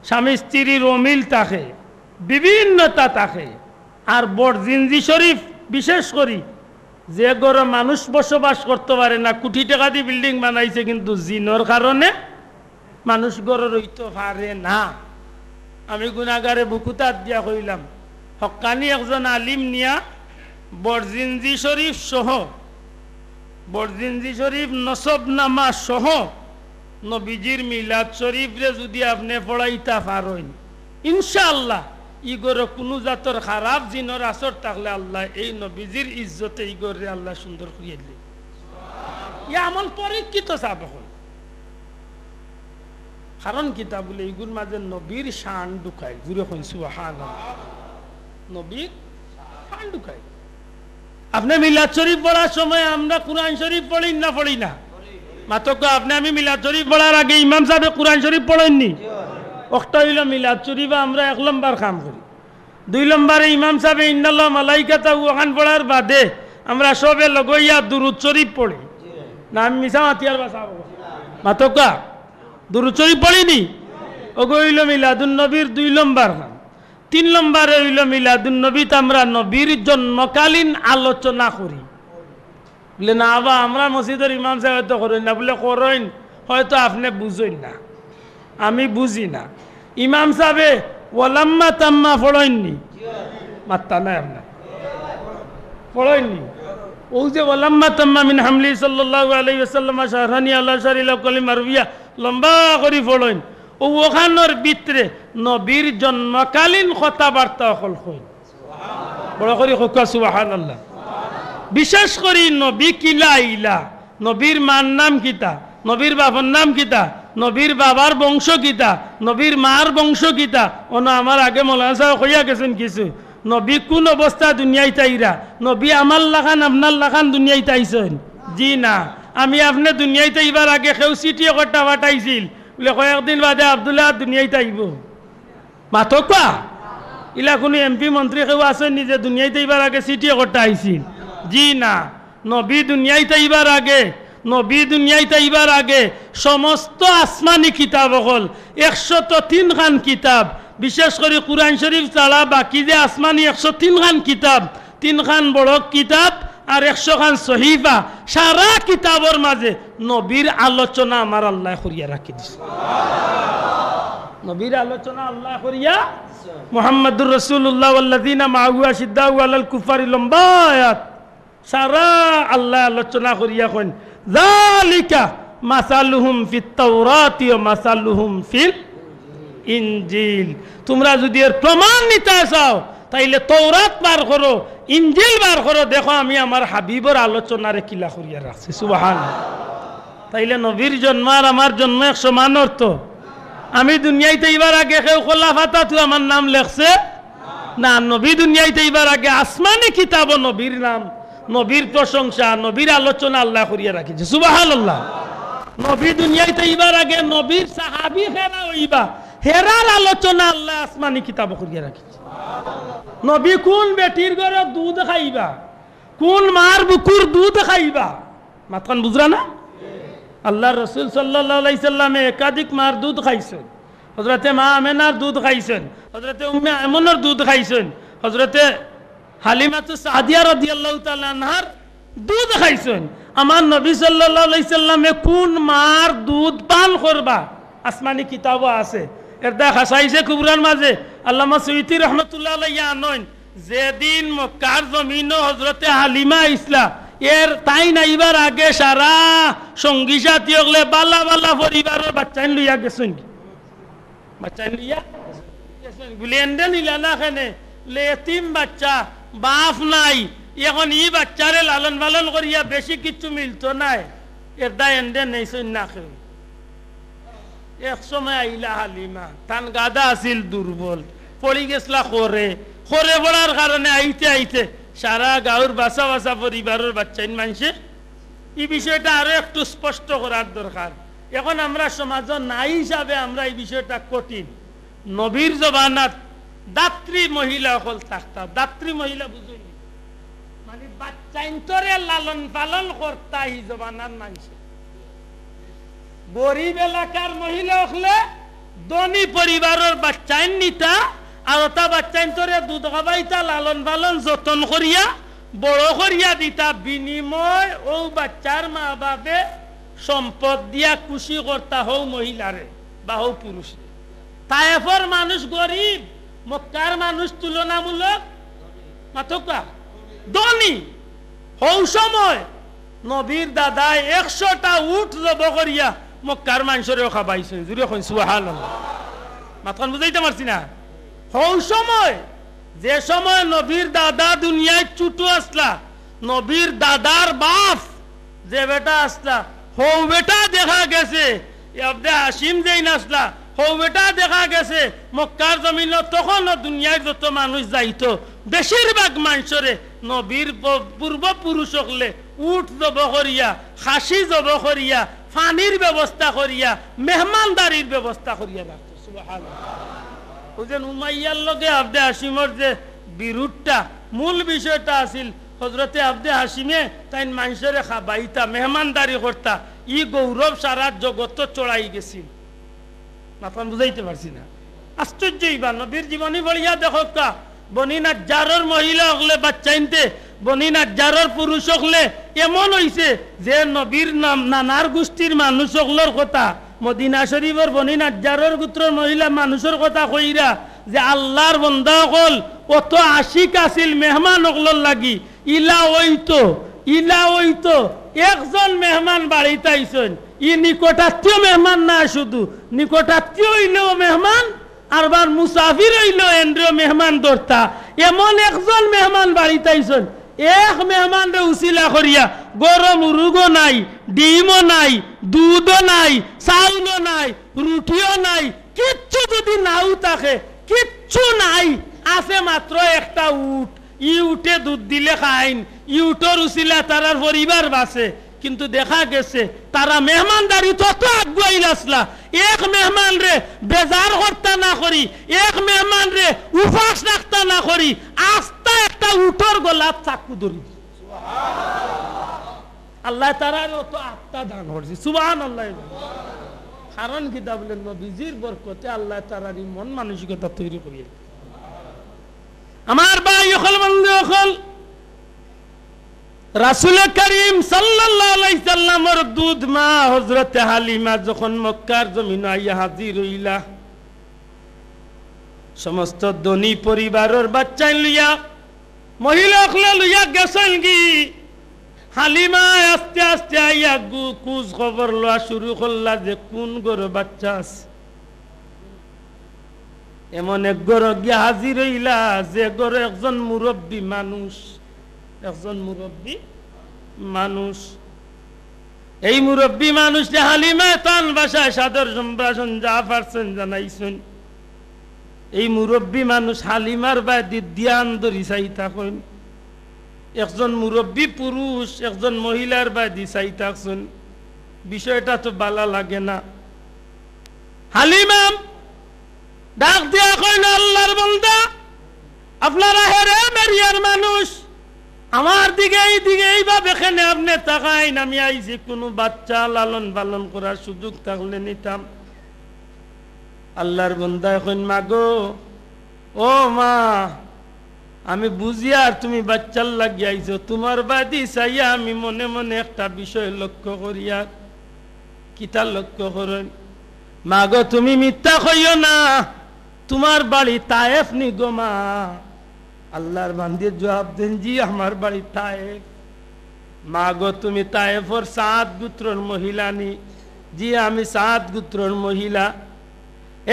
স্বামী স্ত্রীর অমিল থাকে বিভিন্নতা থাকে আর বরজিন্দি শরীফ বিশেষ করি যে গড়ে মানুষ বসবাস করতে পারে না কোটি টাকা দিয়ে বিল্ডিং বানাইছে কিন্তু জিনর কারণে মানুষ গড়ে রইতে পারে না আমি গুনাহগারে বুকুতাত দিয়া কইলাম হক্কানি একজন আলিম নিয়া বরজিন্দি শরীফ সহ বরজিন্দি শরীফ নসবনামা সহ নবীজির মিলাদ শরীফ রে যদি আপনি পড়াইতা পারেন ইনশাআল্লাহ ইগরে কোনো জাতর খারাপ জিনর আসর থাকলে আল্লাহ এই নবীজির ইজ্জতে ইগরে আল্লাহ সুন্দর করিয়ে দিলে ইয়া আমল পরীক্ষিত সাব হল কারণ কিতাব বলে ইগুর মাঝে নবীর শান ঢুকায় জুড়ে কইন সুবহানাল্লাহ নবীর শান ঢুকায় আপনি মিলাদ শরীফ পড়ার সময় আমরা কুরআন শরীফ পড়ি না পড়ি না মাত্র আপনি আমি মিলাদ শরীফ পড়ার আগে ইমাম সাহেব কুরআন শরীফ পড়েননি একটা হইল মিলাদ শরীফ আমরা 1 নম্বর কাম করি 2 নম্বরে ইমাম সাহেব ইন্নাল্লাহ মালাইকাতা ওখান পড়ার বাদে আমরা সবে লগইয়া দুরূদ শরীফ পড়ি না আমি মিছা মাতিয়ার বাসা মাত্র দুরূদ শরীফ পড়িনি ওগো হইল মিলাদুন নবীর 2 নম্বর কাম 3 নম্বরে হইল মিলাদুন নবীতে আমরা নবীর জন্মকালীন আলোচনা করি বলে না আবা আমরা মসজিদের ইমাম সাহেব তো করেন না বলে করেন হয়তো আপনি বুঝেন না আমি বুঝি না ইমাম সাহেবে ওয়ালাম্মা তাম্মা পড়েননি মাত্তা নাই আপনার পড়েননি ও যে ওয়ালাম্মা তাম্মা মিন হামলি সাল্লাল্লাহু আলাইহি ওয়াসাল্লাম শাহরানি আল্লাহ শারিলা কালিমা রবিয়া লম্বা করে পড়েন ও ওখানোর ভিতরে নবীর জন্মকালীন কথাবার্তা হল কই বড় করে হোকা সুবহানাল্লাহ বিশেষ করে নবী কিলা ইলা নবীর মার নাম কিতা নবীর বাবার নাম কিতা নবীর বাবার বংশ কিতা নবীর মার বংশ কিতা অন আমার আগে মৌলানা সাহেব কইয়া গেছেন কিছু নবী কোন অবস্থা দুনিয়ায় তাইরা নবী আমার লাগান আপনার লাগান দুনিয়ায় তাইছেন জি না আমি আপনি দুনিয়ায় তাইবার আগে কেউ চিঠি একটা পাঠাইছিল বলে কয়েকদিন বাদে আব্দুল্লাহ দুনিয়ায় তাইব মাথকা ইলা কোনো এমপি মন্ত্রী কেউ আছেন নিজে দুনিয়ায় তাইবার আগে চিঠি একটা আইছিল জি না নবী দুনিয়ায় তাইবার আগে নবী দুনিয়ায় তাইবার আগে সমস্ত আসমানি কিতাব হল 103 খান কিতাব বিশেষ করে কুরআন শরীফ ছাড়া বাকি যে আসমানি 103 খান কিতাব 3 খান বড় কিতাব আর 100 খান সহিফা সারা কিতাবের মাঝে নবীর আলোচনা আমার আল্লাহ করিয়া রাখি দিছে নবীর আলোচনা আল্লাহ করিয়া মুহাম্মদুর রাসূলুল্লাহ ওয়াল্লাযিনা মা'হু আশিদ্দাউ আলাল কুফারি লম্বা আয়াত সারা আল্লাহ আলোচনা করিয়া কইন যালিকা মাসালুহুম ফিত তাওরাতি ওয়া মাসালুহুম ফিল ইনজিল তোমরা যদি এর প্রমাণ নিতে চাও তাইলে তাওরাত বার করো ইনজিল বার করো দেখো আমি আমার হাবিবের আলোচনারে কিলা করিয়া রাখছি সুবহানাল্লাহ তাইলে নবীর জন্ম আর আমার জন্ম এক সমান অর্থ আমি দুনিয়াতে এবার আগে কেউ খোলাফাতা তুই আমার নাম লেখছে না নবী দুনিয়াতে এবার আগে আসমানি কিতাব নবীর নাম নবীর প্রশংসা নবীর আলোচনা আল্লাহ করিয়া রাখিছে সুবহানাল্লাহ নবী দুনিয়াতে এবার আগে নবীর সাহাবী হেরা হইবা হেরার আলোচনা আল্লাহ আসমানি কিতাব করিয়া রাখিছে নবী কোন বেটির ঘরে দুধ খাইবা কোন মার বুকুর দুধ খাইবা মাতখান বুঝরা না আল্লাহ রসুল সাল্লাল্লাহু আলাইহি সাল্লামে একাধিক মার দুধ খাইছেন হযরতে মা আমেনার দুধ খাইছেন হযরতে উম্মে আয়মনের দুধ খাইছেন হযরতে হালিমাতু সাদিয়া রাদিয়াল্লাহু তাআলা আনহার দুধ খাইছেন আমার নবী সাল্লাল্লাহু আলাইহি সাল্লামে কোন মার দুধ পান করবা আসমানি কিতাবও আছে। এর দেখা চাইছে কুবরার মাঝে আল্লামা সুয়ুতি রহমতুল্লাহ আলাইহি আনয়ন যেদিন মক্কার জমিন হযরতে হালিমা ইসলা এর তাই নাইবার আগে সারা সঙ্গী সাথী হলে বালা বালা পরিবারের বাচ্চা লইয়া গেছেন, বাচ্চা লইয়া গেছেন গুলিয়েন্ডে নিলা না খানে এতিম বাচ্চা বাপ নাই, এখন ই বাচ্চারে লালন পালন করিয়া বেশি কিছু মিলতো নাই, এর দা এন্ডে নেইছেন না খেয়ে। এক সময় আইলা হালিমা তান গাদা আছিল দুর্বল পড়ি গেছলা খরে খরে পড়ার কারণে আইতে আইতে সারা গাঁর বাসা বাসা পরিবারের বাচ্চাইন মানুষে এই বিষয়টা আরো একটু স্পষ্ট করার দরকার। এখন আমরা সমাজ নাই হিসাবে আমরা এই বিষয়টা কঠিন। নবীর জবানাত দাত্রী মহিলা হল থাকতা, দাত্রী মহিলা বুঝুন মানে বাচ্চাইন্তরে লালন পালন করতা এই জবানার মানুষে। গরিব এলাকার মহিলা হলে ধনী পরিবারের বাচ্চাইন নিতা আর তা বাচ্চাইন্তরে দুধ খাবাইতা লালন পালন যতন করিয়া বড় করিয়া দিতা, বিনিময় ও বাচ্চার মা বাপে সম্পদ দিয়া খুশি করতা হও মহিলারে বা হও পুরুষে। তায়েফর মানুষ গরিব, মক্কার মানুষ তুলনামূলক মাথকা ধনী। হৌ সময় নবীর দাদায় 100টা উট জব করিয়া মক্কার মানুষেরও খাবাইছে। জুড়ে কইন সুবহানাল্লাহ, মাথান বুঝাইতে পারছি না। হৌ সময় যে সময় নবীর দাদা দুনিয়ায় ছুটু আসলা, নবীর দাদার বাপ যে বেটা আসলা হৌ বেটা দেখা গেছে আব্দে হাসিম যেই নাসলা হৌ বেটা দেখা গেছে মক্কার জমিন। তখন দুনিয়ায় যত মানুষ যাইতো বেশিরভাগ মানুষরে নবীর পূর্বপুরুষ হলে উট জব করিয়া খাসি জব করিয়া পানির ব্যবস্থা করিয়া মেহমানদারির ব্যবস্থা করিয়া রাখতো। সুবহানাল্লাহ। উমাইয়ার লগে আব্দে হাসিমর যে বিরোধটা মূল বিষয়টা আছিল হযরতে আব্দে হাসিমে তাই মানুষেরে খাবাইতা মেহমানদারি করতা, ই গৌরব সারা জগৎ চড়াই গেছিল। মাথান বুঝাইতে পারছি না। আশ্চর্য ইবা নবীর জীবনী বলিয়া দেখো কা বনি নাজ্জারের মহিলা হলে বাচ্চাইনতে বনি নাজ্জারের পুরুষ হলে এমন হইছে যে নবীর নানার গোষ্ঠীর মানুষ হকলের কথা মদিনা শরীফের বনি নাজ্জারের গোত্রের মহিলা মানুষের কথা কইরা যে আল্লাহর বান্দা হল অত আশিক আছিল মেহমান হকলর লাগি ইলা হইতো একজন মেহমান বাড়িতে আইছেন, ই নিকটাত্মীয় মেহমান না, শুধু নিকটাত্মীয় হইলেও মেহমান আরবার মুসাফির হইলেও এন্দ্রিয় মেহমান ধরতা। এমন একজন মেহমান বাড়িতে আইছেন, এক মেহমান রে উসিলা করিয়া গরম মুরুগও নাই, ডিমও নাই, দুধও নাই, চাউলও নাই, রুটিও নাই, কিচ্ছু যদি নাও থাকে কিচ্ছু নাই, আছে মাত্র একটা উট। ই উঠে দুধ দিলে খাইন, ই উঠর উসিলা তারার পরিবার বাসে। কিন্তু দেখা গেছে তারা মেহমানদারি তত আগুয়াইল আসলা, এক মেহমান রে বেজার করতা না করি, এক মেহমান রে উপাস রাখতা না করি, আস্তা একটা উঠর গোলাপ চাকু ধরি। আল্লাহ তারার অত আত্মা দান করছে। সুবহানাল্লাহ। কারণ কিতা বলেন নবীজির বরকতে আল্লাহ তারার মন মানসিকতা তৈরি করিয়ে। আমার ভাই হল বন্ধু হল রাসূল করিম সাল্লাল্লাহু আলাইহি সাল্লামের দুধ মা হযরত হালিমা যখন মক্কার জমিনে আইয়া হাজির হইলা, সমস্ত ধনী পরিবারের বাচ্চা লইয়া মহিলা লইয়া গেছেন কি হালিমা আস্তে আস্তে আইয়া খোঁজ খবর লওয়া শুরু করলা যে কোন গরু বাচ্চা আছে। এমন এক গরু গিয়া হাজির হইলা যে গরু একজন মুরব্বী মানুষ, একজন মুরব্বী মানুষ। এই মুরব্বী মানুষ হালিমা তান ভাষায় সাদর সম্ভাষণ যা পারছেন জানাইছেন। এই মুরব্বী মানুষ হালিমার বাদি ধ্যান ধরি চাই থাকেন। একজন মুরব্বী পুরুষ একজন মহিলার বাদি চাই থাকছেন, বিষয়টা তো ভালো লাগে না। হালিমা ডাক দিয়া কইল, আল্লাহর বান্দা আপনারা হেরে মেরিয়ার মানুষ, আমার দিকে এইভাবে এখানে আপনি তাকাইন, আমি আইছি কোনো বাচ্চা লালন পালন করার সুযোগ থাকলে নিতাম। আল্লাহর বান্দা এখন মাগো ও মা আমি বুঝি আর তুমি বাচ্চার লাগিয়াইছো। তোমার বাদি চাইয়া আমি মনে মনে একটা বিষয় লক্ষ্য করিয়া, কিতা লক্ষ্য করেন, মা গো তুমি মিথ্যা কইও না, তোমার বাড়ি তায়েফ নি গো মা? আল্লাহর বান্দির জবাব দেন, জি আমার বাড়ি তায়েফ। মা গো তুমি তায়েফর সাত গোত্রর মহিলা নি? জি আমি সাত গোত্রর মহিলা।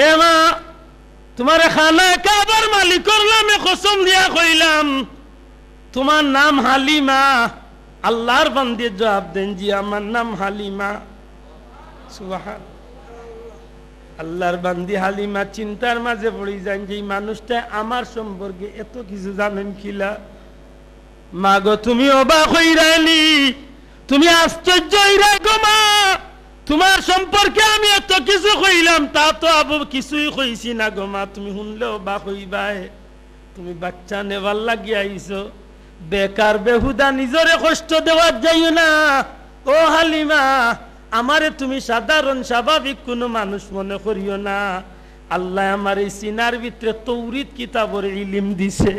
এ মা তোমার খানা কাবার মালিকর নামে কসম দিয়া কইলাম, তোমার নাম হালিমা? আল্লাহর বান্দির জবাব দেন, জি আমার নাম হালিমা। সুবহান আল্লাহর বান্দি হালিমা চিন্তার মাঝে পড়ে যান যে মানুষটা আমার সম্পর্কে এত কিছু জানেন কিলা। মা গো তুমি অবাক হইরানি, তুমি আশ্চর্য হইরা গো মা, তোমার সম্পর্কে আমি এত কিছু কইলাম তা তো আবু কিছুই কইছি না গো মা, তুমি শুনলে অবাক হইবাই। তুমি বাচ্চা নেবার লাগি আইছো, বেকার বেহুদা নিজরে কষ্ট দেওয়ার যাইও না। ও হালিমা আমারে তুমি সাধারণ স্বাভাবিক কোনো মানুষ মনে করিও না। আল্লাহ আমার এই সিনার ভিতরে তৌরিত কিতাবর ইলিম দিছে।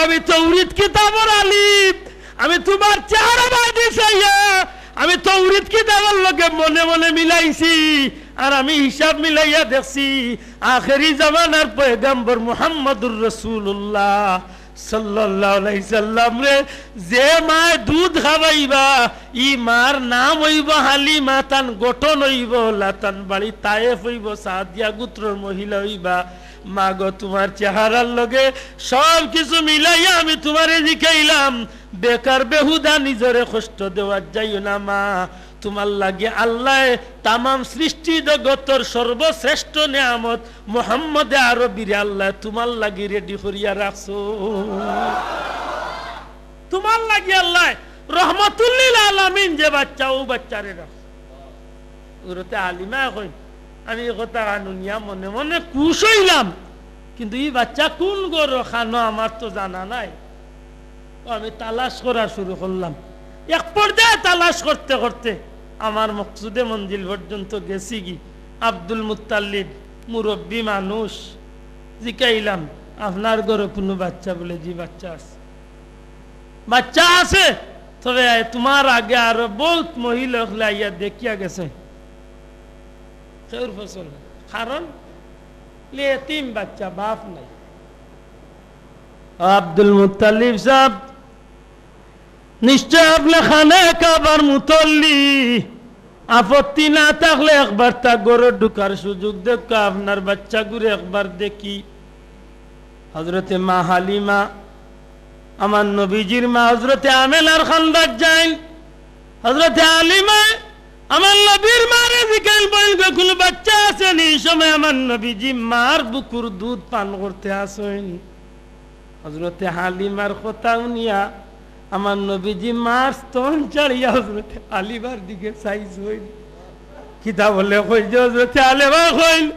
আমি তৌরিত কিতাবর আলিম, আমি তোমার চেহারা বাদি চাইয়া আমি তৌরিত কিতাবের লগে মনে মনে মিলাইছি, আর আমি হিসাব মিলাইয়া দেখছি আখেরি জামানার পয়গম্বর মুহাম্মদুর রাসূলুল্লাহ সাল্লাল্লাহু আলাইহি সাল্লাম রে যে মা দুধ খাওয়াইবা, ই মার নাম হইব হালিমা, তান গঠন হইব লাতান বাড়ি তায়েফ হইব, সাদিয়া গোত্রর মহিলা হইবা। মা গো তোমার চেহারার লগে সব কিছু মিলাইয়া আমি তোমারে শিখাইলাম, বেকার বেহুদা নিজরে কষ্ট দেওয়ার যাইও না মা। তোমার লাগে আল্লাহ তামাম সৃষ্টি জগতের সর্বশ্রেষ্ঠ নিয়ামত মুহাম্মদে আরবিরে আল্লাহ তোমার লাগি রেডি করিয়া রাখছো। তোমার লাগে আল্লাহ রহমাতুল লিল আলামিন যে বাচ্চা, ও বাচ্চারে রাখছো। ওরতে হালিমা কই আমি এই কথা কানুনিয়া মনে মনে খুশ হইলাম, কিন্তু এই বাচ্চা কোন গরু খানো আমার তো জানা নাই। আমি তালাশ করা শুরু করলাম, এক পর্যায়ে তালাশ করতে করতে আমার মকসুদে মঞ্জিল পর্যন্ত গেছি। কি আব্দুল মুত্তালিব মুরব্বী মানুষ, জিকাইলাম আপনার ঘরে কোনো বাচ্চা? বলে জি বাচ্চা আছে। বাচ্চা আছে, তবে তোমার আগে আরো বহুত মহিলা আইয়া দেখিয়া গেছে, কারণ এতিম বাচ্চা, বাপ নাই। আব্দুল মুত্তালিব সাহেব নিশ্চয় আপনি খানে কাবার মুতল্লি, আপত্তি না থাকলে একবার তা গড়ে ঢুকার সুযোগ দেখো, আপনার বাচ্চা গুরে একবার দেখি। হযরতে মা হালিমা আমার নবীজির মা হযরতে আমেনার খানদার যাই। হযরতে হালিমা আমার নবীর মারে জিকাইল বইল কোন বাচ্চা আছে নি? সময় আমার নবীজি মার বুকুর দুধ পান করতে আসেন। হযরতে হালিমার কথা শুনিয়া আমার নবীজি মার স্তন চাড়িয়া হযরতে হালিমার দিকে চাইছ হইল। কিতা বলে কই যে হযরতে হালিমা কইল,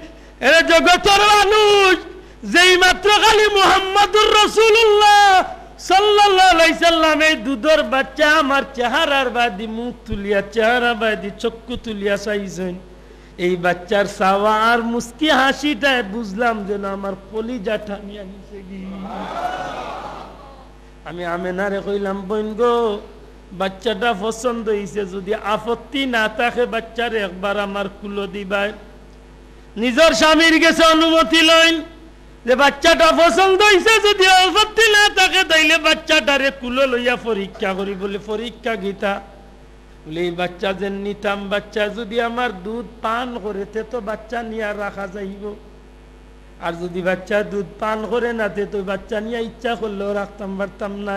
এরা জগতের মানুষ যেই মাত্র খালি মুহাম্মদুর রাসূলুল্লাহ সাল্লাল্লাহু আলাইহি সাল্লাম এই দুধের বাচ্চা আমার চেহারার বাদি মুখ তুলিয়া, চেহারা বাদি চক্ষু তুলিয়া চাইছেন, এই বাচ্চার চাওয়া আর মুস্কি হাসিটায় বুঝলাম যেন আমার কলিজা টানিয়া নিছে। আমি আমেনারে কইলাম, বোন গো বাচ্চাটা পছন্দ হইছে, যদি আপত্তি না থাকে বাচ্চারে একবার আমার কুলো দিবাই। নিজের স্বামীর কাছে অনুমতি লইন যে বাচ্চাটা পছন্দ হইছে, যদি আপত্তি না থাকে তাইলে বাচ্চাটারে কুলো লইয়া পরীক্ষা করি। বলে পরীক্ষা গীতা? বলে এই বাচ্চা যে নিতাম, বাচ্চা যদি আমার দুধ পান করেতে তো বাচ্চা নিয়ে রাখা যাইব, আর যদি বাচ্চা দুধ পান করে না তো বাচ্চা নিয়ে ইচ্ছা করলেও রাখতাম পারতাম না।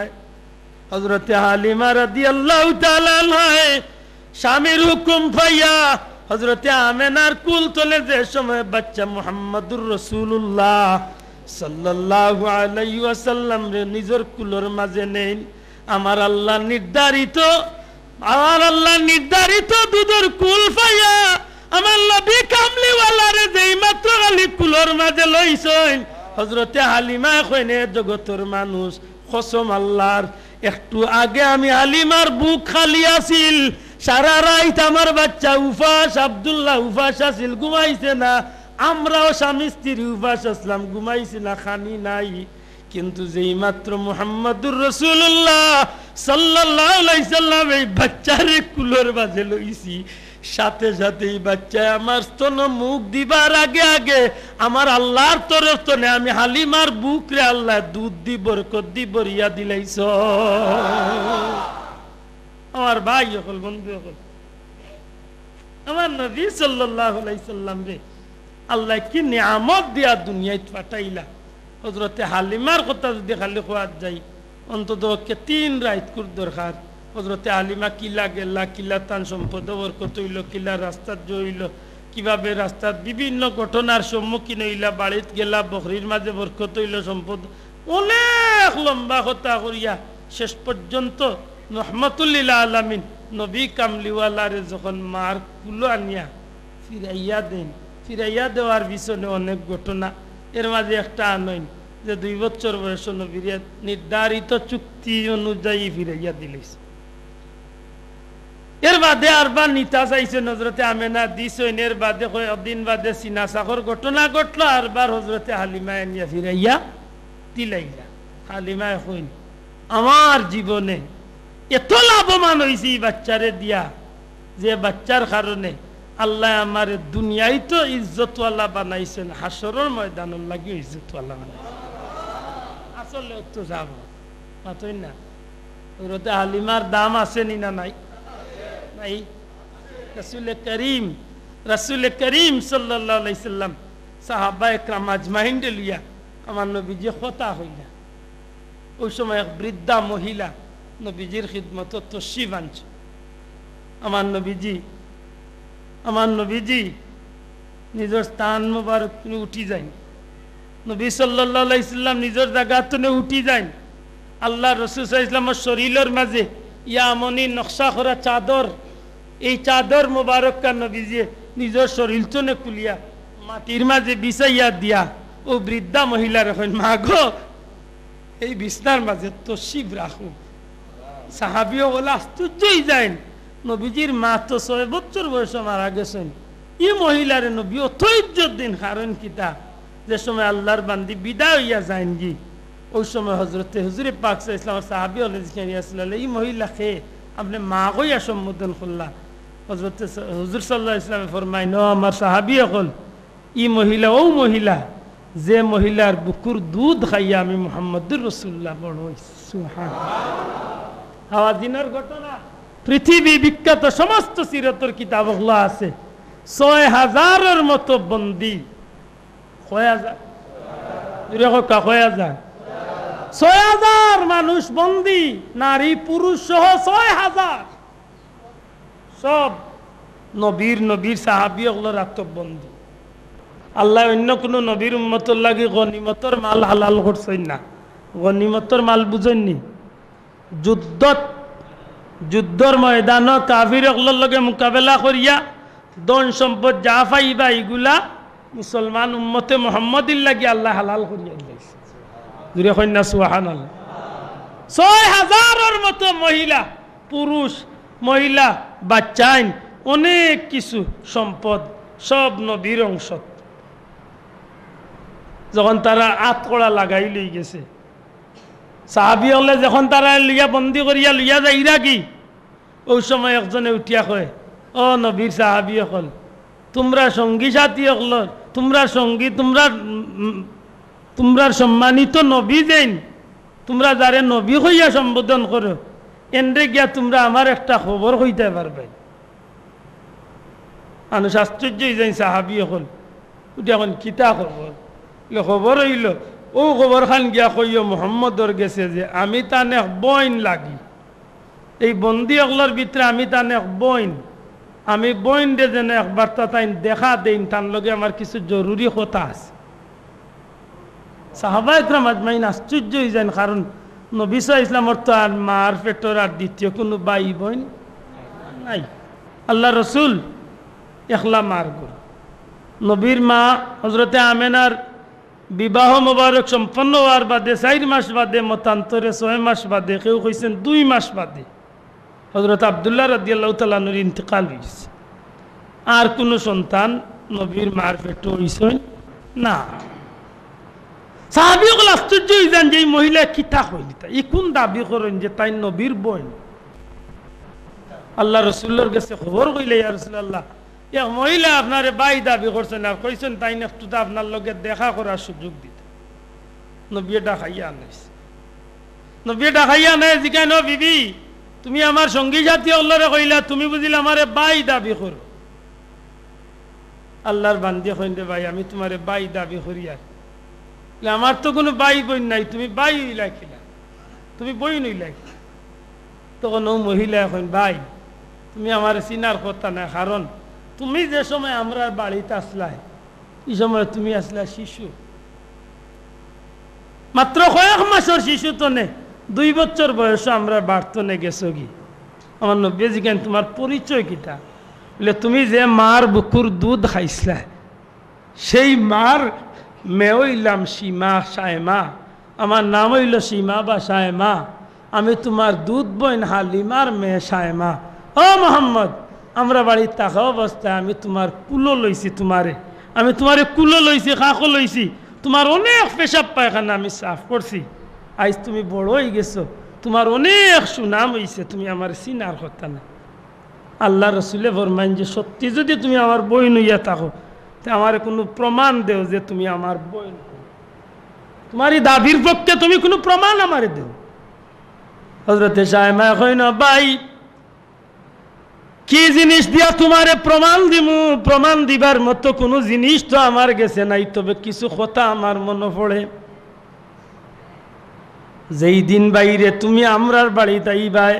হযরতে হালিমা রাদিয়াল্লাহু তাআলা আনহা স্বামীর হুকুম পাইয়া হযরতে আমেনার কুল তলে যে সময় বাচ্চা মুহাম্মদুর রাসূলুল্লাহ সাল্লাল্লাহু আলাইহি ওয়াসাল্লাম রে নিজের কুলের মাঝে নেন। আমার আল্লাহ নির্ধারিত দুধের কুল পাইয়া আমার নবী কামলিওয়ালারে যেই মাত্র খালি কুলের মাঝে লইছেন, হযরতে হালিমা কইনে জগতের মানুষ কসম আল্লাহর, একটু আগে আমি হালিমার বুক খালি আছিল, সারা রাত আমার বাচ্চা উপাস, আব্দুল্লাহ উপাস আছিল, ঘুমাইছে না, আমরাও স্বামী স্ত্রী উপাস আসলাম, ঘুমাইছি না, খানি নাই। কিন্তু যেই মাত্র মুহাম্মাদুর রাসূলুল্লাহ সাল্লাল্লাহু আলাইহি সাল্লাম এই বাচ্চারে কুলোর বাজে লইছি, সাথে সাথে এই বাচ্চা আমার স্তন মুখ দিবার আগে আগে আমার আল্লাহর তরফ থেকে আমি হালিমার বুকরে আল্লাহ দুধ দি বরকত দি বরিয়া দিলাইছ। আমার ভাই হল, বন্ধু হল, আমার নবী সাল্লাল্লাহু আলাইহি সাল্লাম রে আল্লাহ কি নিয়ামত দিয়া দুনিয়ায় পাঠাইলা। হযরতে হালিমার কথা যদি খালি খোয়াত যাই অন্তত 3 রাত কুর দরকার। হযরতে হালিমা কিলা গেলা, কিলা তান সম্পদ বরকত হইল, কিলা রাস্তাত জইল, কিভাবে রাস্তাত বিভিন্ন ঘটনার সম্মুখীন হইলা, বাড়িত গেলা, বকরির মাঝে বরকত হইল, সম্পদ অনেক লম্বা কথা করিয়া শেষ পর্যন্ত রহমাতুল লিল আলামিন নবী কামলিওয়ালারে যখন মার কুলো আনিয়া ফিরাইয়া দেন, ফিরাইয়া দেওয়ার পিছনে অনেক ঘটনা। এর মাঝে একটা আনইন যে 2 বছর বয়স নবীর নির্ধারিত চুক্তি অনুযায়ী ফিরাইয়া দিলেছে। এর বাদে আরবার নিতা চাইছে হযরতে আমেনা দিছেন, এর বাদে কয়েকদিন বাদে সিনা সাখর ঘটনা ঘটলো, আরবার হযরতে হালিমা আনিয়া ফিরাইয়া দিলাইলা। হালিমা কইন আমার জীবনে এত লাভবান হয়েছি বাচ্চারে দিয়া, যে বাচ্চার কারণে আল্লাহ আমার দুনিয়ায় তো ইজ্জতওয়ালা বানাইছেন, হাসরের ময়দানের লাগি ইজ্জতওয়ালা বানাইছেন। আসলে তো যাব পাতই না, হযরতে হালিমার দাম আছে নি না নাই? নাই। রাসূল করিম সাল্লাল্লাহু আলাইহি সাল্লাম সাহাবা একরাম আজমাইন লিয়া আমার নবীজি কথা হইলা। ওই সময় এক বৃদ্ধা মহিলা নবীজির খিদমত তশরিফ আনছে। আমার নবীজি নিজের স্থান মুবারক উঠি যান, নবী সাল্লাল্লাহু আলাইহি সাল্লাম নিজের জায়গা থেকে উঠি যান। আল্লাহ রাসূল সাল্লাল্লাহু আলাইহি সাল্লামের শরীরের মাঝে ইয়ামনি নকশা করা চাদর, এই চাদর মুবারক কা নবীজি নিজের শরীর থেকে খুলিয়া মাটির মাঝে বিছাইয়া দিয়া ও বৃদ্ধা মহিলার কইন, মা গো এই বিছনার মাঝে তশরিফ রাখো। সাহাবীও বলে আশ্চর্যই যায়, নবীজির মা তো 6 বছর বয়সে মারা গেছেন, এই মহিলারে নবী অত ইজ্জত দিন। কারণ কিতা, যে সময় আল্লাহর বান্দি বিদায় হইয়া যায়ন জি, ওই সময় হুজুরে পাক সাল্লাল্লাহু আলাইহি ওয়াসাল্লাম সাহাবী হলে এই মহিলাকে আপনি মা কইয়া সম্বোধন করলা। হযরতে হুজুর সাল্লাল্লাহু আলাইহি ওয়াসাল্লাম ফরমাইন, আমার সাহাবী হল ই মহিলা ও মহিলা যে মহিলার বুকুর দুধ খাইয়া আমি মুহাম্মদুর রাসূলুল্লাহ বড় হইছি। সুবহানাল্লাহ। হাওয়াজিনের ঘটনা পৃথিবী বিখ্যাত সমস্ত সিরতর কিতাবগুলো আছে। 6000-এর মতো বন্দী, 6000 মানুষ বন্দী, নারী পুরুষ সহ 6000, সব নবীর সাহাবী ওগুলোর আত্মবন্দী। আল্লাহ অন্য কোনো নবীর উম্মতর লাগি গনিমতর মাল হালাল করছেন না। গনিমতর মাল বুঝেননি? যুদ্ধর ময়দান কাফির ওগুলোর লগে মোকাবেলা করিয়া ধন সম্পদ যা পাইবা এগুলা মুসলমান উম্মতে মুহাম্মদির লাগি আল্লাহ হালাল করিয়া দিয়েছে। জুড়ে কন্যা সুবহানাল্লাহ। 6000-এর মতো মহিলা, পুরুষ, মহিলা, বাচ্চাইন, অনেক কিছু সম্পদ, সব নবীর অংশ। যখন তারা আতকড়া লাগাই লই গেছে, সাহাবী হলে যখন তারা লিয়া বন্দি করিয়া লইয়া যায় ইরাকি, ওই সময় একজনে উঠিয়া কয়, ও নবীর সাহাবী হল, তোমরা সঙ্গী সাথী হল, তোমরা সঙ্গী, তোমরা সম্মানিত নবী যেন, তোমরা যারে নবী হইয়া সম্বোধন করো, এন্ডে গিয়া তোমরা আমার একটা খবর হইতে পারবে। মানুষ আশ্চর্য হয়ে যায়, সাহাবী হল উঠে এখন কিতা খবর? খবর হইল ও খবর খান গিয়া কইও মুহাম্মদর গেছে যে আমি তানে বইন লাগি, এই বন্দি অগলার ভিতরে আমি তানে বইন, আমি বইন দে যেন একবার তাই দেখা দেন, তার লগে আমার কিছু জরুরি কথা আছে। সাহাবা ইকরাম আজমাইন আশ্চর্য হয়ে যান, কারণ নবী সাল্লাল্লাহু আলাইহি ওয়াসাল্লামের তো আর মার পেটর আর দ্বিতীয় কোনো ভাই বোন নাই। আল্লাহ রসুল একলা মার গো। নবীর মা হযরতে আমেনার বিবাহ মোবারক সম্পন্ন হওয়ার বাদে 4 মাস বাদে, মতান্তরে 6 মাস বাদে, কেউ কইছেন 2 মাস বাদে হযরত আব্দুল্লাহ রাদিয়াল্লাহু তাআলা আনহুর ইন্তেকাল হয়েছে। আর কোনো সন্তান নবীর মার পেটে হইছেন না। সাহাবীগুলো আশ্চর্য হয়ে যান যে এই মহিলা কিতা হইলি তা ই কোন দাবি করেন যে তাই নবীর বোন। আল্লাহ রসুল্লার কাছে খবর কইলে ইয়া রাসূলুল্লাহ এক মহিলা আপনারে বাই দাবি করছেন আর কইছেন তাই একটু আপনার লগে দেখা করার সুযোগ দিতে। নবী ডাকাইয়া আনাইছে, নবী ডাকাইয়া আনাই জিজ্ঞাসা, নো বিবি তুমি আমার সঙ্গী জাতীয় আল্লাহরে কইলা তুমি বুঝিলে আমারে বাই দাবি করো। আল্লাহর বান্দি কইলে ভাই আমি তোমারে বাই দাবি করি আর আমার তো কোনো বাই বোন নাই, তুমি বাই হইলা কিলা, তুমি বই নইলা। তখন ও মহিলা এখন ভাই তুমি আমার চিনার কথা না, কারণ তুমি যে সময় আমরা বাড়িতে আসলাই এই সময় তুমি আসলা শিশু, মাত্র কয়েক মাসের শিশু তো নে, 2 বছর বয়স আমরা বাড়তনে গেছো কি। আমার নবী জিজ্ঞাসা তোমার পরিচয় কিটা? বলে তুমি যে মার বুকুর দুধ খাইছিলা সেই মার মেয়ে হইলাম সীমা সায়মা, আমার নাম হইল সীমা বা সায়মা, আমি তোমার দুধ বোন হালিমার মেয়ে সায়মা। ও মোহাম্মদ আমরা বাড়ির থাকা অবস্থায় আমি তোমার কুলো লইছি, আমি তোমারে কুলো লইছি, কাকো লইছি, তোমার অনেক পেশাব পায়খানা আমি সাফ করছি। আজ তুমি বড় হয়ে গেছো, তোমার অনেক সুনাম হয়েছে, তুমি আমার চিনার কথা না। আল্লাহ রসুলে ফরমাইন যে সত্যি যদি তুমি আমার বই নইয়া থাকো তা আমার কোনো প্রমাণ দেও যে তুমি আমার বই, তোমার এই দাবির পক্ষে তুমি কোনো প্রমাণ আমারে দেও। হযরতে সায়মা কইন ভাই কি জিনিস দিয়া তোমারে প্রমাণ দিমু? প্রমাণ দিবার মতো কোনো জিনিস তো আমার গেছে নাই, তবে কিছু কথা আমার মনে পড়ে। যেই দিন বাইরে তুমি আমরার বাড়িতে আইবাই,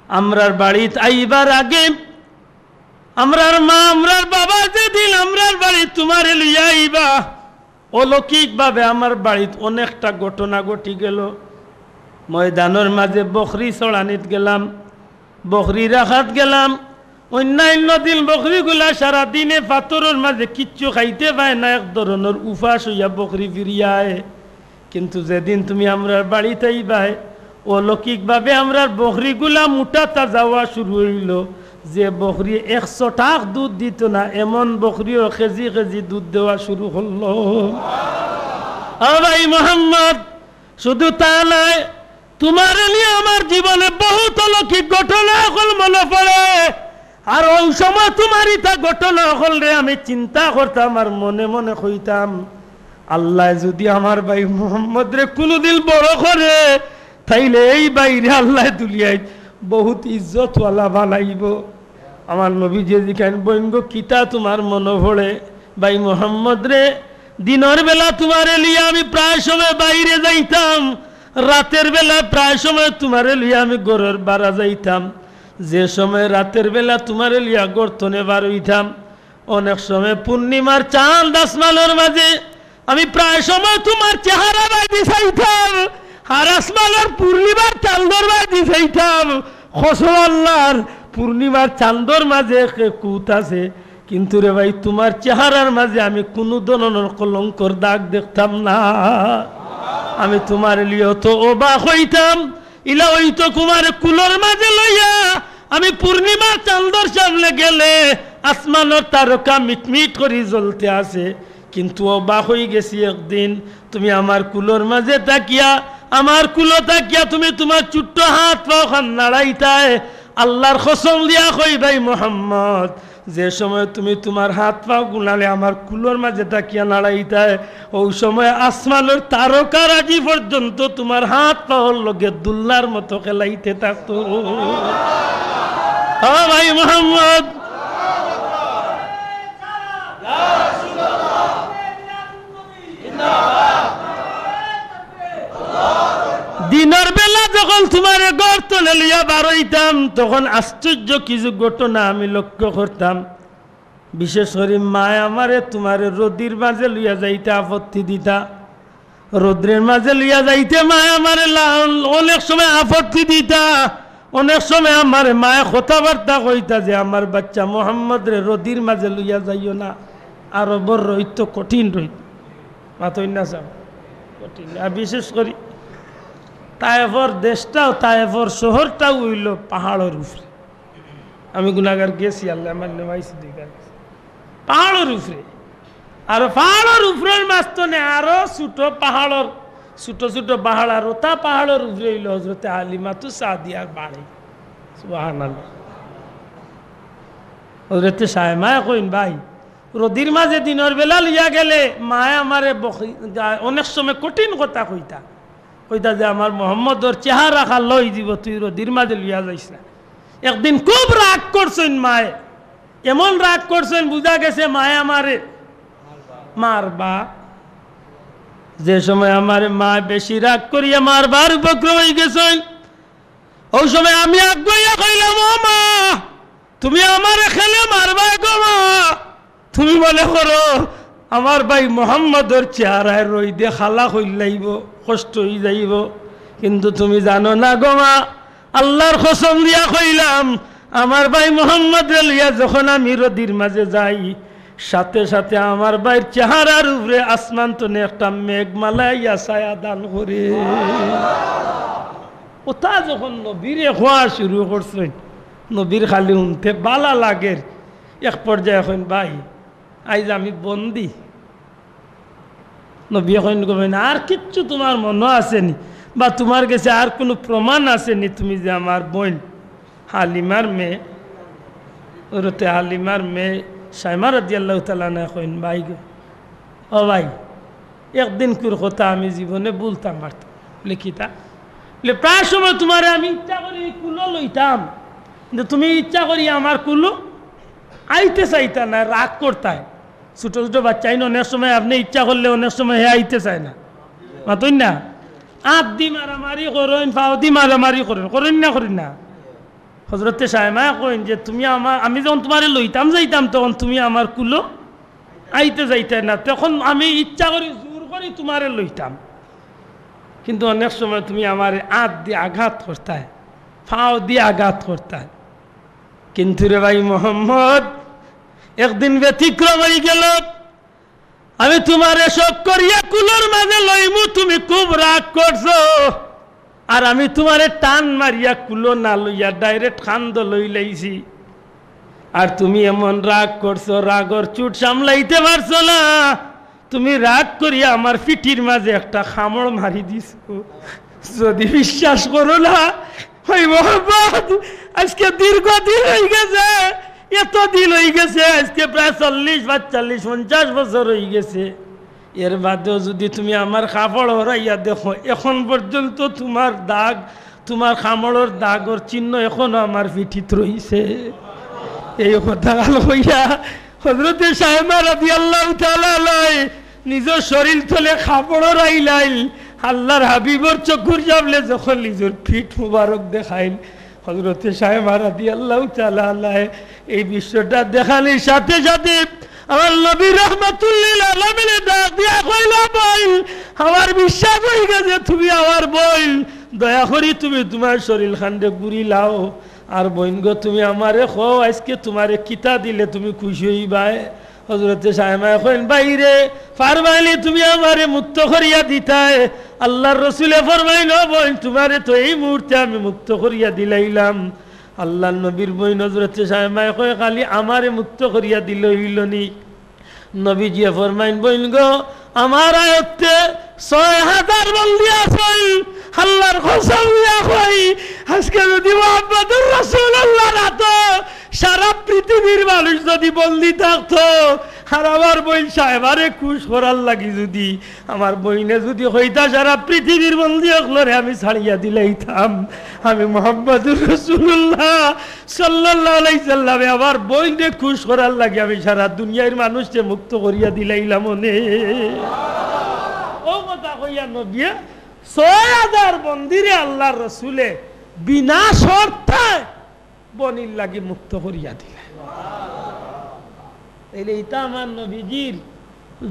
আমরার বাড়িতে আইবার আগে আমরার মা আমরার বাবা যেদিন আমরার বাড়ি তোমারে লইয়া আইবা অলৌকিক ভাবে আমার বাড়িতে অনেকটা ঘটনা ঘটি গেল। ময়দানের মাঝে বকরি চড়ানিত গেলাম, বকরি রাখাত গেলাম, অন্যান্য দিন বকরিগুলা সারাদিনে পাথরের মাঝে কিচ্ছু খাইতে পায় না, এক ধরনের উপাস হইয়া বকরি ফিরিয়ায়। কিন্তু যেদিন তুমি আমরার বাড়িতে আইবাই অলৌকিকভাবে আমরার বকরিগুলা মোটাতা যাওয়া শুরু হইল। যে বকরি 100 টাকা দুধ দিত না এমন বকরিও কেজি কেজি দুধ দেওয়া শুরু হলো। ভাই মোহাম্মদ শুধু তা নয়, তোমার নিয়ে আমার জীবনে বহুত অলৌকিক ঘটনা হল মনে পড়ে। আর ওই সময় তোমারই তা ঘটনা হল রে আমি চিন্তা করতাম আর মনে মনে কইতাম আল্লাহ যদি আমার ভাই মোহাম্মদ রে কোনদিন বড় করে তাইলে এই বাইরে আল্লাহ দুলিয়ায় বহুত ইজ্জতওয়ালা বানাইব। আমার নবী যে জিজ্ঞাসা বইন গো কিতা তোমার মনে পড়ে? ভাই মোহাম্মদ রে দিনের বেলা তোমারে লিয়া আমি প্রায় সময় বাইরে যাইতাম, রাতের বেলা প্রায় সময় তোমারে লিয়া আমি ঘরের বাড়া যাইতাম। যে সময় রাতের বেলা তোমারে লিয়া গর্তনে বার হইতাম, অনেক সময় পূর্ণিমার চাঁদ আসমানের মাঝে আমি প্রায় সময় তোমার চেহারা বাজি চাইতাম, আর আসমানের পূর্ণিমার চাঁদর বাজি চাইতাম। খসম আল্লাহর পূর্ণিমার চাঁদর মাঝে কুত আছে, কিন্তু রে ভাই তোমার চেহারার মাঝে আমি কোনো ধরনের কলঙ্কর দাগ দেখতাম না। আমি তোমার লিয়ে তো অবাক হইতাম, ইলা হইতো তোমার কুলোর মাঝে লইয়া আমি পূর্ণিমা চাঁদর সামনে গেলে আসমানের তারকা মিটমিট করে জ্বলতে আছে, কিন্তু অবাক হয়ে গেছি একদিন তুমি আমার কুলোর মাঝে তাকিয়া, আমার কুলো তাকিয়া তুমি তোমার ছোট্ট হাত পাও খান নাড়াইতায়। আল্লাহর কসম দিয়া কই ভাই মোহাম্মদ যে সময় তুমি তোমার হাত পাও গুনালে আমার কুলোর মাঝে তাকিয়া নাড়াইতায়, ওই সময় আসমানের তারকারাজি পর্যন্ত তোমার হাত পাওয়ার লগে দুল্লার মতো খেলাইতে থাকতো। হ্যাঁ ভাই মোহাম্মদ দিনের বেলা যখন তোমার গর্তনে লিয়া বার হইতাম তখন আশ্চর্য কিছু ঘটনা আমি লক্ষ্য করতাম। বিশেষ করে মায় আমারে তোমার রোদির মাঝে লইয়া যাইতে আপত্তি দিতা, রোদ্রের মাঝে লইয়া যাইতে মায় আমারে অনেক সময় আপত্তি দিতা। অনেক সময় আমার মায় কথাবার্তা কইতা যে আমার বাচ্চা মোহাম্মদ রে রোদির মাঝে লইয়া যাইও না, আরো বড় রইত কঠিন রইত মাতই না যাও কঠিন। আর বিশেষ করি তায়েফর দেশটাও তায়েফর শহরটাও হইল পাহাড়ের উপরে। আমি গুনাগার গেছি, আল্লাহ আমার নেমাইছি পাহাড়ের উপরে। আর পাহাড়ের উপরের মাঝখানে আরো ছোট পাহাড়ের ছোট ছোট পাহাড় আর ওটা পাহাড়ের উপরে হইল হজরতে হালিমাতু সাদিয়ার বাড়ি। সুবহানাল্লাহ। হজরতে সায়মায় কইন ভাই রদির মাঝে দিনের বেলা লইয়া গেলে মায় আমারে অনেক সময় কঠিন কথা কইতা কইতা যে আমার মোহাম্মদর চেহারা খা লই দিব, তুই রদির মাঝে লইয়া যাইস না। একদিন খুব রাগ করছেন মায়ে, এমন রাগ করছেন বুঝা গেছে মায়ে আমারে মারবা। যে সময় আমার মা বেশি রাগ করিয়া মারবার উপক্রম হয়ে গেছেন, ওই সময় আমি আগুয়া কইলাম, ও মা তুমি আমার খেলে মারবা গো মা, তুমি মনে করো আমার ভাই মোহাম্মদর চেহারায় রই দে খালা হইলাইব, কষ্ট হয়ে যাইব, কিন্তু তুমি জানো না গো মা, আল্লাহর কসম দিয়া কইলাম আমার ভাই মোহাম্মদ লিয়া যখন আমি রদির মাঝে যাই, সাথে সাথে আমার ভাইয়ের চেহারার উপরে আসমান তনে একটা মেঘমালা ইয়া ছায়া দান করে। ওটা যখন নবীরে হওয়া শুরু করছেন, নবীর খালি শুনতে বালা লাগে। এক পর্যায়ে এখন ভাই আইজ আমি বন্দি। নবী এখন কবেন আর কিচ্ছু তোমার মনে আসেনি বা তোমার কাছে আর কোনো প্রমাণ আসেনি তুমি যে আমার বোন হালিমার মেয়ে, ওরতে হালিমার মেয়ে সাইমা রাদিয়াল্লাহু তাআলা না কইন ভাই গো, ও ভাই একদিন কুর কথা আমি জীবনে বলতাম পারতাম। বলে কিতা? বলে প্রায় সময় তোমারে আমি ইচ্ছা করি কুলো লইতাম, কিন্তু তুমি ইচ্ছা করি আমার কুলো আইতে চাইতা না, রাগ করতায়। ছোট ছোট বাচ্চাই অনেক সময় আপনি ইচ্ছা করলে অনেক সময় হে আইতে চায় না, মাতুন না, আপ দি মারামারি করেন, ফাও দি মারামারি করেন, করেন না করেন না। হজরতে সায়মা কইন যে তুমি আমার, আমি যখন তোমারে লইতাম যাইতাম তখন তুমি আমার কুলো আইতে যাইতে না, তখন আমি ইচ্ছা করি জোর করি তোমারে লইতাম, কিন্তু অনেক সময় তুমি আমার আত দিয়ে আঘাত করতায়, ফাও দিয়ে আঘাত করতায়। কিন্তু রে ভাই মোহাম্মদ একদিন ব্যতিক্রম হয়ে গেল, আমি তোমারে শোক করিয়া কুলোর মাঝে লইমু, তুমি খুব রাগ করছো, আর আমি তোমারে টান মারিয়া কুলো না লইয়া ডাইরেক্ট খান্দ লই লাইছি, আর তুমি এমন রাগ করছো, রাগর চুট সামলাইতে পারছো না, তুমি রাগ করিয়া আমার পিঠির মাঝে একটা খামড় মারি দিছো। যদি বিশ্বাস করো না ওই মোহাম্মদ, আজকে দীর্ঘদিন হয়ে গেছে, এত দিন হয়ে গেছে, আজকে প্রায় 40 বা 40 50 বছর হয়ে গেছে, এর বাদেও যদি তুমি আমার কাপড় হরাইয়া দেখো, এখন পর্যন্ত তোমার দাগ, তোমার খামড়ের দাগর চিহ্ন এখনো আমার পিঠিত রইছে। এই কথা হইয়া হযরতে সায়মা রাদিয়াল্লাহু তাআলা নিজের শরীর তলে কাপড় রাইলাইল, আল্লাহর হাবিবর চকুর যাবলে যখন নিজের পিঠ মুবারক দেখাইল, হযরতে সায়মা রাদিয়াল্লাহু তাআলা এই বিষয়টা দেখানোর সাথে সাথে আমার নবী রাহমাতুল লিল আলামিন ডাক দিয়া কইলা, বল আমার বিশ্বাস হয়ে গেছে তুমি আমার বোন, দয়া করি তুমি তোমার শরীর খান্ডে গুড়ি লাও, আর বোন গো তুমি আমারে খো, আজকে তোমারে কিতা দিলে তুমি খুশি হইবাই। হযরতে সায়মা কইন, বাইরে ফারমাইলে তুমি আমারে মুক্ত করিয়া দিতায়, আল্লাহর রাসূলে ফরমাইল, বোন তোমারে তো এই মুহূর্তে আমি মুক্ত করিয়া দিলাইলাম। আল্লাহর নবীর বোন হযরতে সায়মা কয়, খালি আমারে মুক্ত করিয়া দিল হইলনি। নবীজি ফরমাইন, বোন গো আমার আয়ত্তে 6000 বন্দী আছেন, আল্লাহর কসম দিয়া কই, আজকে যদি মুহাম্মদুর রাসূলুল্লাহ রাতো সারা পৃথিবীর মানুষ যদি বন্দী থাকতো, আর আমার বোন সাহেবারে খুশ করার লাগি যদি আমার বইনে যদি হইতা সারা পৃথিবীর বন্দী হকলরে আমি ছাড়িয়া দিলাইতাম, আমি মুহাম্মদুর রাসূলুল্লাহ সাল্লাল্লাহু আলাইহি সাল্লামে আমার বইনে খুশ করার লাগি আমি সারা দুনিয়ার মানুষকে মুক্ত করিয়া দিলাইলাম। ও কথা কইয়া নবী 6000 বন্দীরে আল্লাহর রাসূলে বিনা শর্তে বনির লাগি মুক্ত করিয়া দিলেন। এইটা আমার নবীজির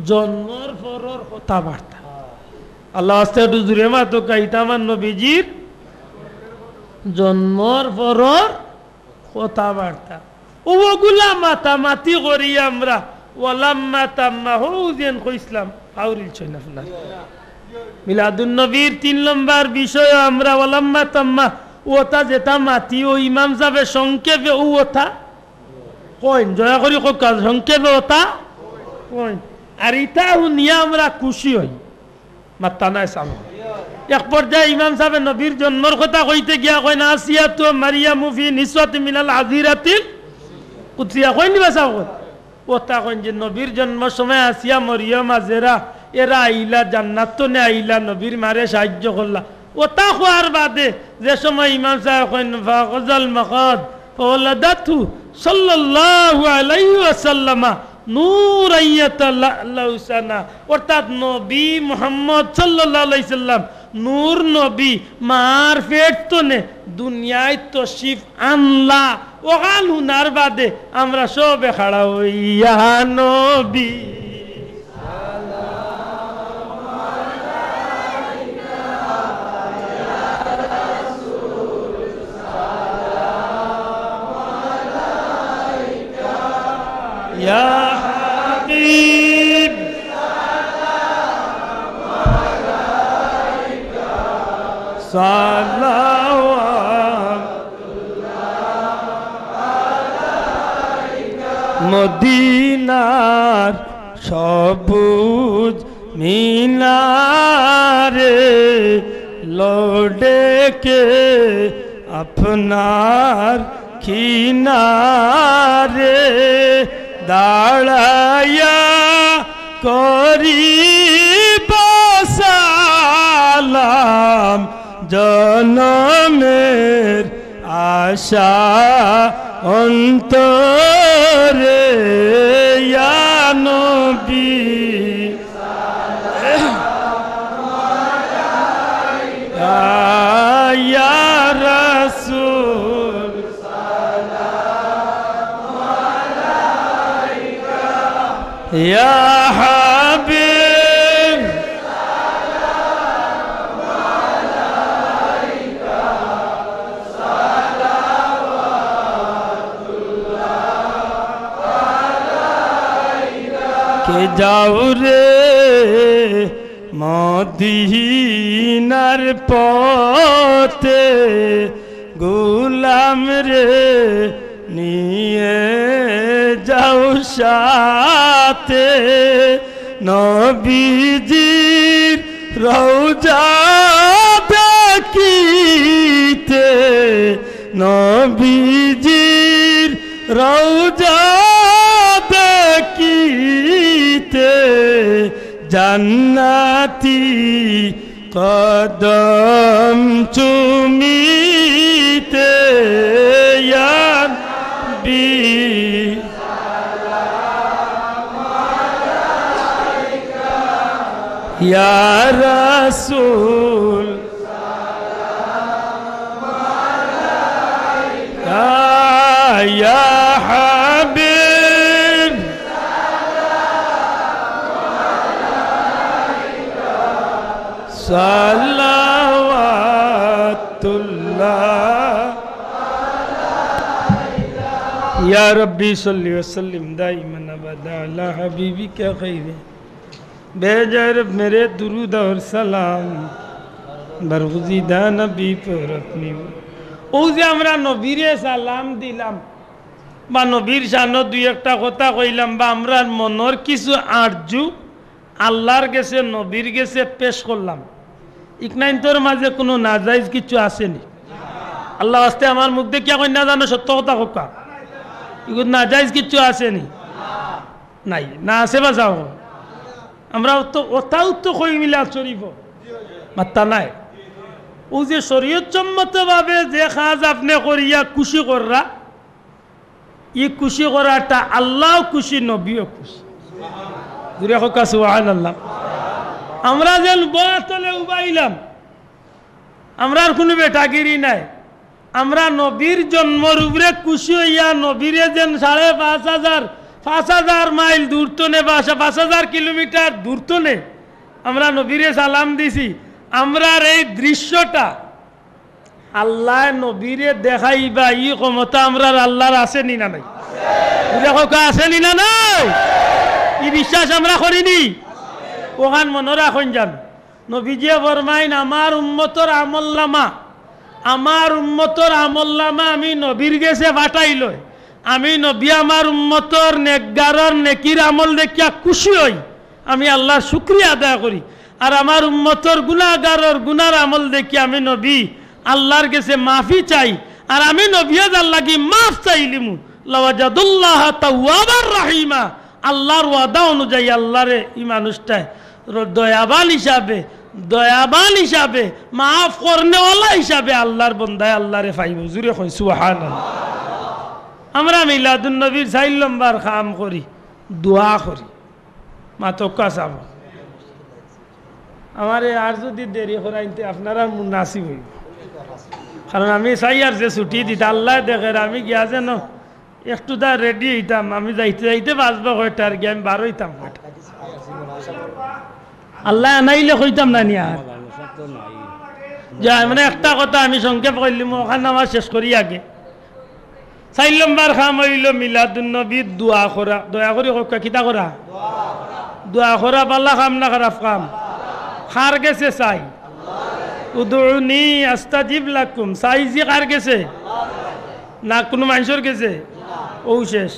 জন্মর পরের কথাবার্তা। আল্লাহ আস্তে একটু জুড়ে মাতো কাইটা আমার নবীজির জন্মর পরের কথাবার্তা। ওগুলা মাতামাতি করি আমরা, ওয়ালাম্মা তাম্মা হুজেন কইসলাম আউরিল ছয় না ফুলা মিলাদুন নবীর 3 নম্বর বিষয় আমরা ওয়ালাম্মা তাম্মা ওটা যেটা মাতি ও ইমাম সাহেব সংক্ষেপে ওটা কইন, দয়া করি সংক্ষেপে ওটা কইন। আর ইটা শুনিয়া আমরা খুশি হই মাত্তা নাই সামনে এক পর্যায়ে ইমাম সাহেব নবীর জন্মর কথা কইতে গিয়া কয় না আসিয়া তো মারিয়ামু ফি নিসওয়াতি মিনাল আজিরাতিল কুতিয়া কই নিবা সাহেব ওটা কইন যে নবীর জন্মের সময় আসিয়া মরিয়ম আজেরা এরা আইলা জান্নাত তো নে আইলা নবীর মারে সাহায্য করলা ওটা খোয়ার বাদে যে সময় ইমাম সাহেব কইন ফাগজাল মাকাদ ফাওলাদাতু সাল্লাল্লাহু আলাইহি ওয়াসাল্লাম নূরাইয়াতাল্লাহুসানা অর্থাৎ নবী মুহাম্মদ সাল্লাল্লাহু আলাইহি সাল্লাম নূর নবী মার পেট তো নে দুনিয়ায় তশরিফ আনলা ওখান হুনার বাদে আমরা সবে খাড়া হইয়া নবী ইয়া হাবিব মদিনার সবুজ মিনারে লড়েকে আপনার কিনারে দাঁড়ায়া করি সালাম জনমের আশা অন্তরে ইয়া নবী ইয়া রাসূল ইয়া হাবিব কে যাও রে মদিনার পথে গোলাম রে নিয়ে যাও সাথে নবীজির রওজা দেখিতে নবীজির রওজা দেখিতে জান্নাতি কদম চুমিতে ইয়া নবী ইয়া রাসূল ইয়া হাবিব সালাওয়াতুল্লাহ ইয়া রব্বি সাল্লি ওয়া সাল্লিম দাইমান আবাদা আলা হাবিবিকা খাইরে बेजर मेरे दुरूद और सलाम बरगुज़ीदा नबी पर अपनी ও যে আমরা নবীরে সালাম দিলাম বা নবীর শানত দুই একটা কথা কইলাম বা আমরা মনের কিছু আরজু আল্লাহর কাছে নবীর কাছে পেশ করলাম ইকনাইন্তর মাঝে কোনো নাজাইজ কিছু আসেনি আল্লাহ আস্তে আমার মুখ দিয়ে কি কই না জানো সত্য কথা কোকা এগুলো নাজাইজ কিছু আসেনি নাই না আছে বা যাও আমরা তো ওটাও তো কই মিলা শরীফ মাত্তা নাই ও যে শরীয়ত সম্মতভাবে যে কাজ আপনি করিয়া খুশি কররা ই খুশি করাটা আল্লাহ খুশি নবীও খুশি জুড়ে হোক সুবহানাল্লাহ আমরা যেন বতলে উবাইলাম আমরা আর কোনো বেটাগিরি নাই আমরা নবীর জন্মর উপরে খুশি হইয়া নবীরে যেন 5,500 মাইল দূর তো নে বা 5,000 কিলোমিটার দূর তো নে আমরা নবীরে সালাম দিছি আমরা এই দৃশ্যটা আল্লাহ নবীরে দেখাইবা ই ক্ষমতা আমরা আল্লাহর আছে নি না নাই দেখো আছে নি না নাই ই বিশ্বাস আমরা করিনি ওখান মনে রাখুন যান নবীজি ফরমাইন আমার উম্মতর আমলনামা আমি নবীর গেছে পাঠাইলো আমি নবী আমার উম্মতর নেকগারর নেকির আমল দেখিয়া খুশি হই আমি আল্লাহর শুকরিয়া আদায় করি। আর আমার উম্মতর গুনাহগারর গুনার আমল দেখি আমি নবী আল্লাহর কাছে মাফি চাই। আর আমি নবীজ আল্লাহ কি মাফ চাইলিমু লাওয়াজাদুল্লাহ তাওয়াবার রাহিমা। আল্লাহর ওয়াদা অনুযায়ী আল্লাহরে এই মানুষটায় দয়াবান হিসাবে মাফ করনেওয়ালা হিসাবে আল্লাহর বন্দায় আল্লাহরে পাইব। জুরে কই সুবহানাল্লাহ। আমরা মিলাদুন নবীর 4 নম্বর কাম করি, দোয়া করি। মাতকা চাব আমার আর যদি দেরি করাইতে আপনারা মুনাসিব হইব, কারণ আমি চাই আর যে ছুটি দিতে আল্লাহ দেখে আমি গিয়া যেন একটু দা রেডি হইতাম। আমি যাইতে যাইতে বাঁচবো কয়টা আর গিয়ে আমি 12 হইতাম কয়টা। আল্লাহ আনাইলে কইতাম না নিয়া যা মানে একটা কথা আমি সংক্ষেপ করলাম ওখানে আমার শেষ করি আগে। 4 নম্বর কাম হইল মিলাদুন নবীর দোয়া করা। দয়া করি কিতা করা? দোয়া করা। বাল্লা কাম না খারাপ কাম? খার গেছে চাই উদুনি আস্তাজিব লাকুম। চাই যে কার গেছে না কোনো মানুষের গেছে? ও শেষ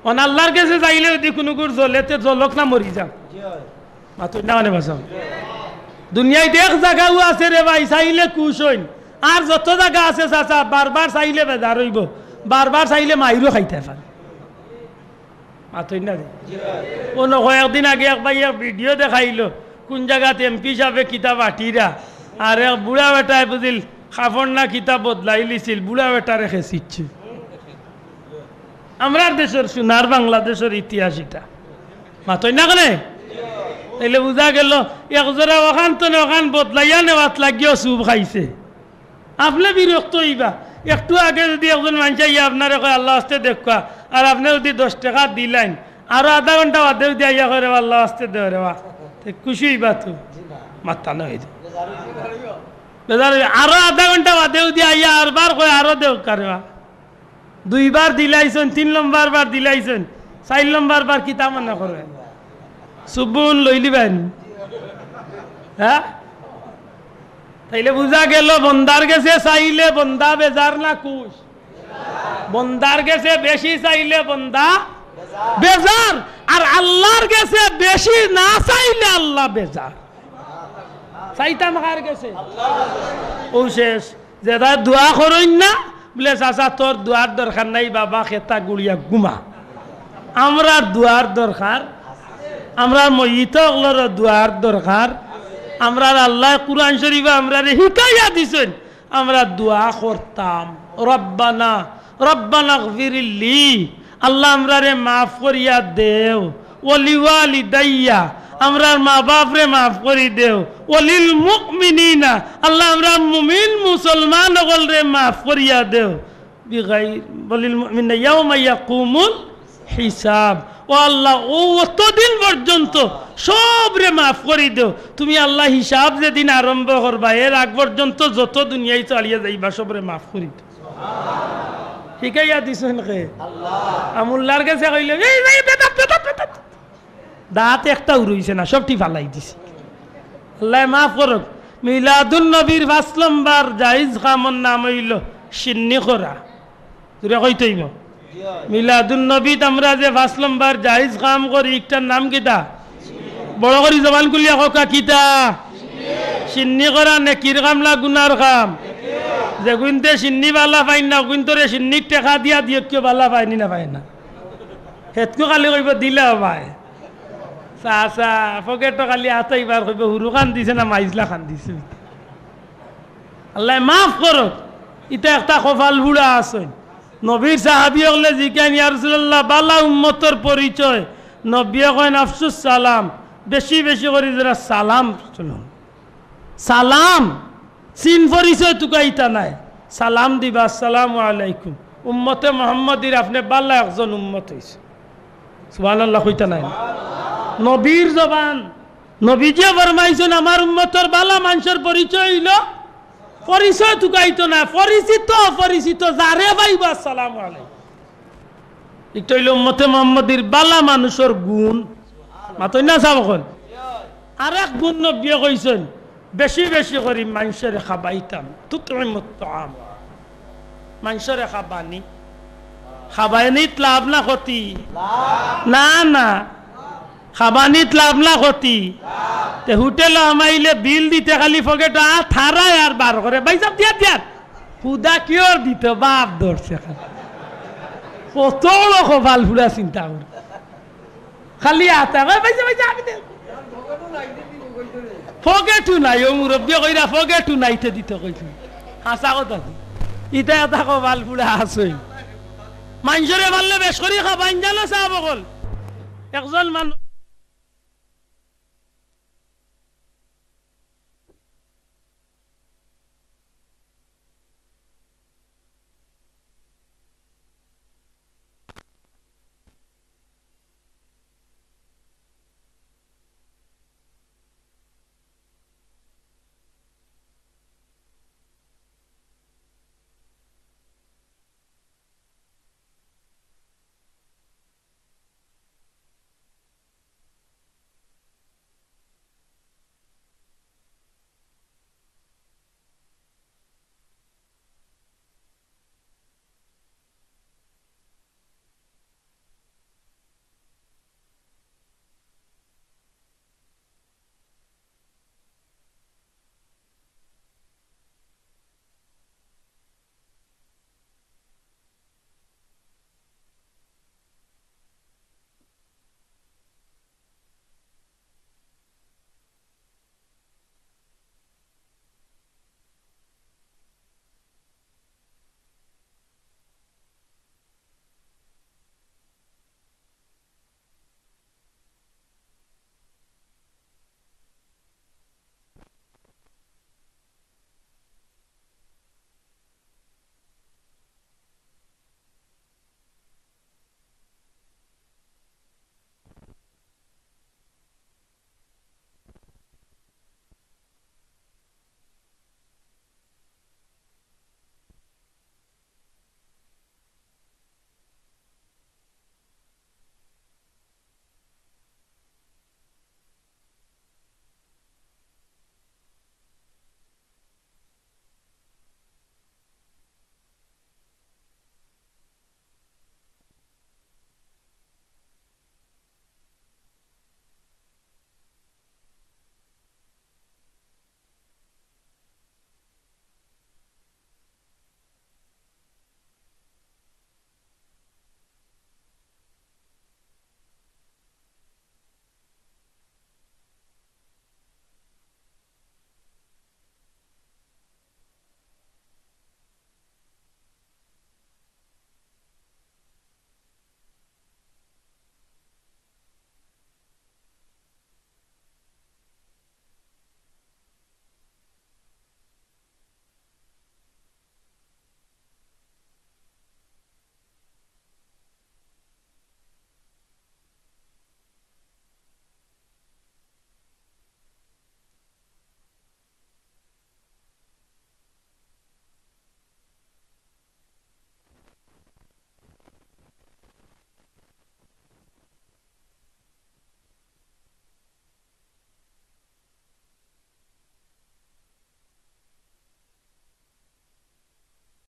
অন আল্লাহর গেছে চাইলে যদি কোনো গুড় জ্বলেতে জ্বলক না মরি যাম। মাতুই না মানে বাসাম দুনিয়ায় দেখ জায়গাও আছে রে ভাই, চাইলে কুশ হইন। আর যত জায়গা আছে চাচা বারবার চাইলে বেজার হইব, বারবার চাইলে মাইরও খাইতে পারে। মাতুই না রে কোনো কয়েকদিন আগে এক ভাই এক ভিডিও দেখাইলো কোন জায়গাতে এমপি সাহেবে কিতাব আটিরা আর এক বুড়া বেটায় বুঝিল খাফর না কিতাব বদলাই লিছিল, বুড়া বেটা রেখে শিখছে। আমরা দেশের সোনার বাংলাদেশের ইতিহাস এটা মাতই না কেন? তাইলে বুঝা গেল একজোড়া ওখান তো ওখান বদলাইয়া নেওয়াত লাগিও চুপ খাইছে। আপনি বিরক্ত হইবা। একটু আগে যদি একজন মানুষ আইয়া আপনারে কয় আল্লাহ আস্তে দেখা, আর আপনি যদি 10 টাকা দিলেন আরো আধা ঘন্টা বাদেও দিয়ে আইয়া করে আল্লাহ আস্তে দেও রে বা খুশি হইবা তো মাথা না হয়ে আরো আধা ঘন্টা বাদেও দিয়ে আইয়া আরবার কয় আরো দেও কারবা। 2 বার দিলাইছেন, 3 নম্বর বার দিলাইছেন, 4 নম্বর বার কি তা মনে করবেন? সুবুন লইলিবেন হ্যাঁ? তাইলে বুঝা গেল বন্দার গেছে চাইলে বন্দা বেজার না খুশ? বন্দার গেছে বেশি চাইলে বন্দা বেজার, আর আল্লাহর গেছে বেশি না চাইলে আল্লাহ বেজার। চাইতাম কার গেছে? ও শেষ যেটা দোয়া করইন না বলে চাচা তোর দোয়ার দরকার নাই বাবা খেতা গুড়িয়া ঘুমা। আমরা দোয়ার দরকার, আমরা মহিতগুলোর দোয়ার দরকার। আমরা আল্লাহ কুরআন শরীফে আমরা হিকায়া দিছেন আমরা দোয়া করতাম রব্বানা রব্বানা গফিরলি, আল্লাহ আমরা রে মাফ করিয়া দেও, ওলি ওয়ালিদাইয়া আমরার মা বাপ রে মাফ করি দেও, ওলিল মুমিনিনা আল্লাহ আমরা মুমিন মুসলমান সকল রে মাফ করিয়া দেও, বিগাইর ওলিল মুমিনিনা ইয়াউমা ইয়াকুমুল হিসাব। ও আল্লাহ ও অতদিন পর্যন্ত সব রে মাফ করি দেও। তুমি আল্লাহ হিসাব যেদিন আরম্ভ করবা এর আগ পর্যন্ত যত দুনিয়ায় চালিয়ে যাইবা সব রে মাফ করি দেও। শিখাইয়া দিছেন কে? আমুল্লার কাছে কইলে দাঁত একটা উড়ইছে না, সবটি ফালাই দিছে। আল্লাহ মাফ করুক। মিলাদুন নবীর 5 নম্বর জায়েজ কামর নাম হইল সিন্নি করা। তুই কইতেইব মিলাদুন নবী আমরা যে 5 নম্বর জায়েজ কাম করি একটার নাম কিতা? বড় করি জবান কুলিয়া কোকা কিতা? সিন্নি করা নেকির কাম না গুনার কাম? যে গুনতে সিন্নি বালা পাই না গুনতরে সিন্নিক টেকা দিয়া দিও কেউ বালা পাইনি না পাই না হেতকু খালি কইব দিলে ভাই চাচা পকেট খালি আতাইবার কইব হুরু খান দিছে না মাইজলা খান দিছে। আল্লাহ মাফ করো। এটা একটা কপাল বুড়া আছে নবীর সাহাবী হলে জিজ্ঞান ইয়া রাসূলুল্লাহ বালা উম্মতর পরিচয়। নবী কইন আফসুস সালাম, বেশি বেশি করে যারা সালাম শুনুন। সালাম চিন পরিচয় তুকাইতা নাই, সালাম দিবা আসসালামু আলাইকুম। উম্মতে মুহাম্মাদির আপনি বালা একজন উম্মত হইছে। সুবহানাল্লাহ কইতা নাই? নবীর জবান নবী যে ফরমাইছেন আমার উম্মতর বালা মানুষের পরিচয় হইল পরিচয় তুকাইতো না, পরিচিত অপরিচিত যারে পাইবা আসসালামু আলাইকুম। এটা হইল উম্মতে মুহাম্মাদির বালা মানুষের গুণ। মাতই না সাবকন আরেক গুণ নবী কইছেন বেশি বেশি করে মানুষের খাবাইতাম। তুতইমুত তাআম মানুষের খাবানি। খাবাইনিত লাভ না ক্ষতি? না না খাবানিত লাভ না ক্ষতি তে হোটেল আমাইলে বিল দিতে খালি পকেট থারায় আর বার করে ভাই সব দিয়া দিয়া খুদা কিয় দিত বাপ ধরছে কত লোক ভাল ফুলা চিন্তা করে খালি আতা ভাই ভাই আমি পকেটও নাই ও মুরব্বী কইরা পকেটও নাইতে দিত কইছি হাসা কথা ইটা এটা ভাল ফুলা আছে মানুষরে ভাললে বেশ করি খাবাইন জানো চাহ বকল একজন মানুষ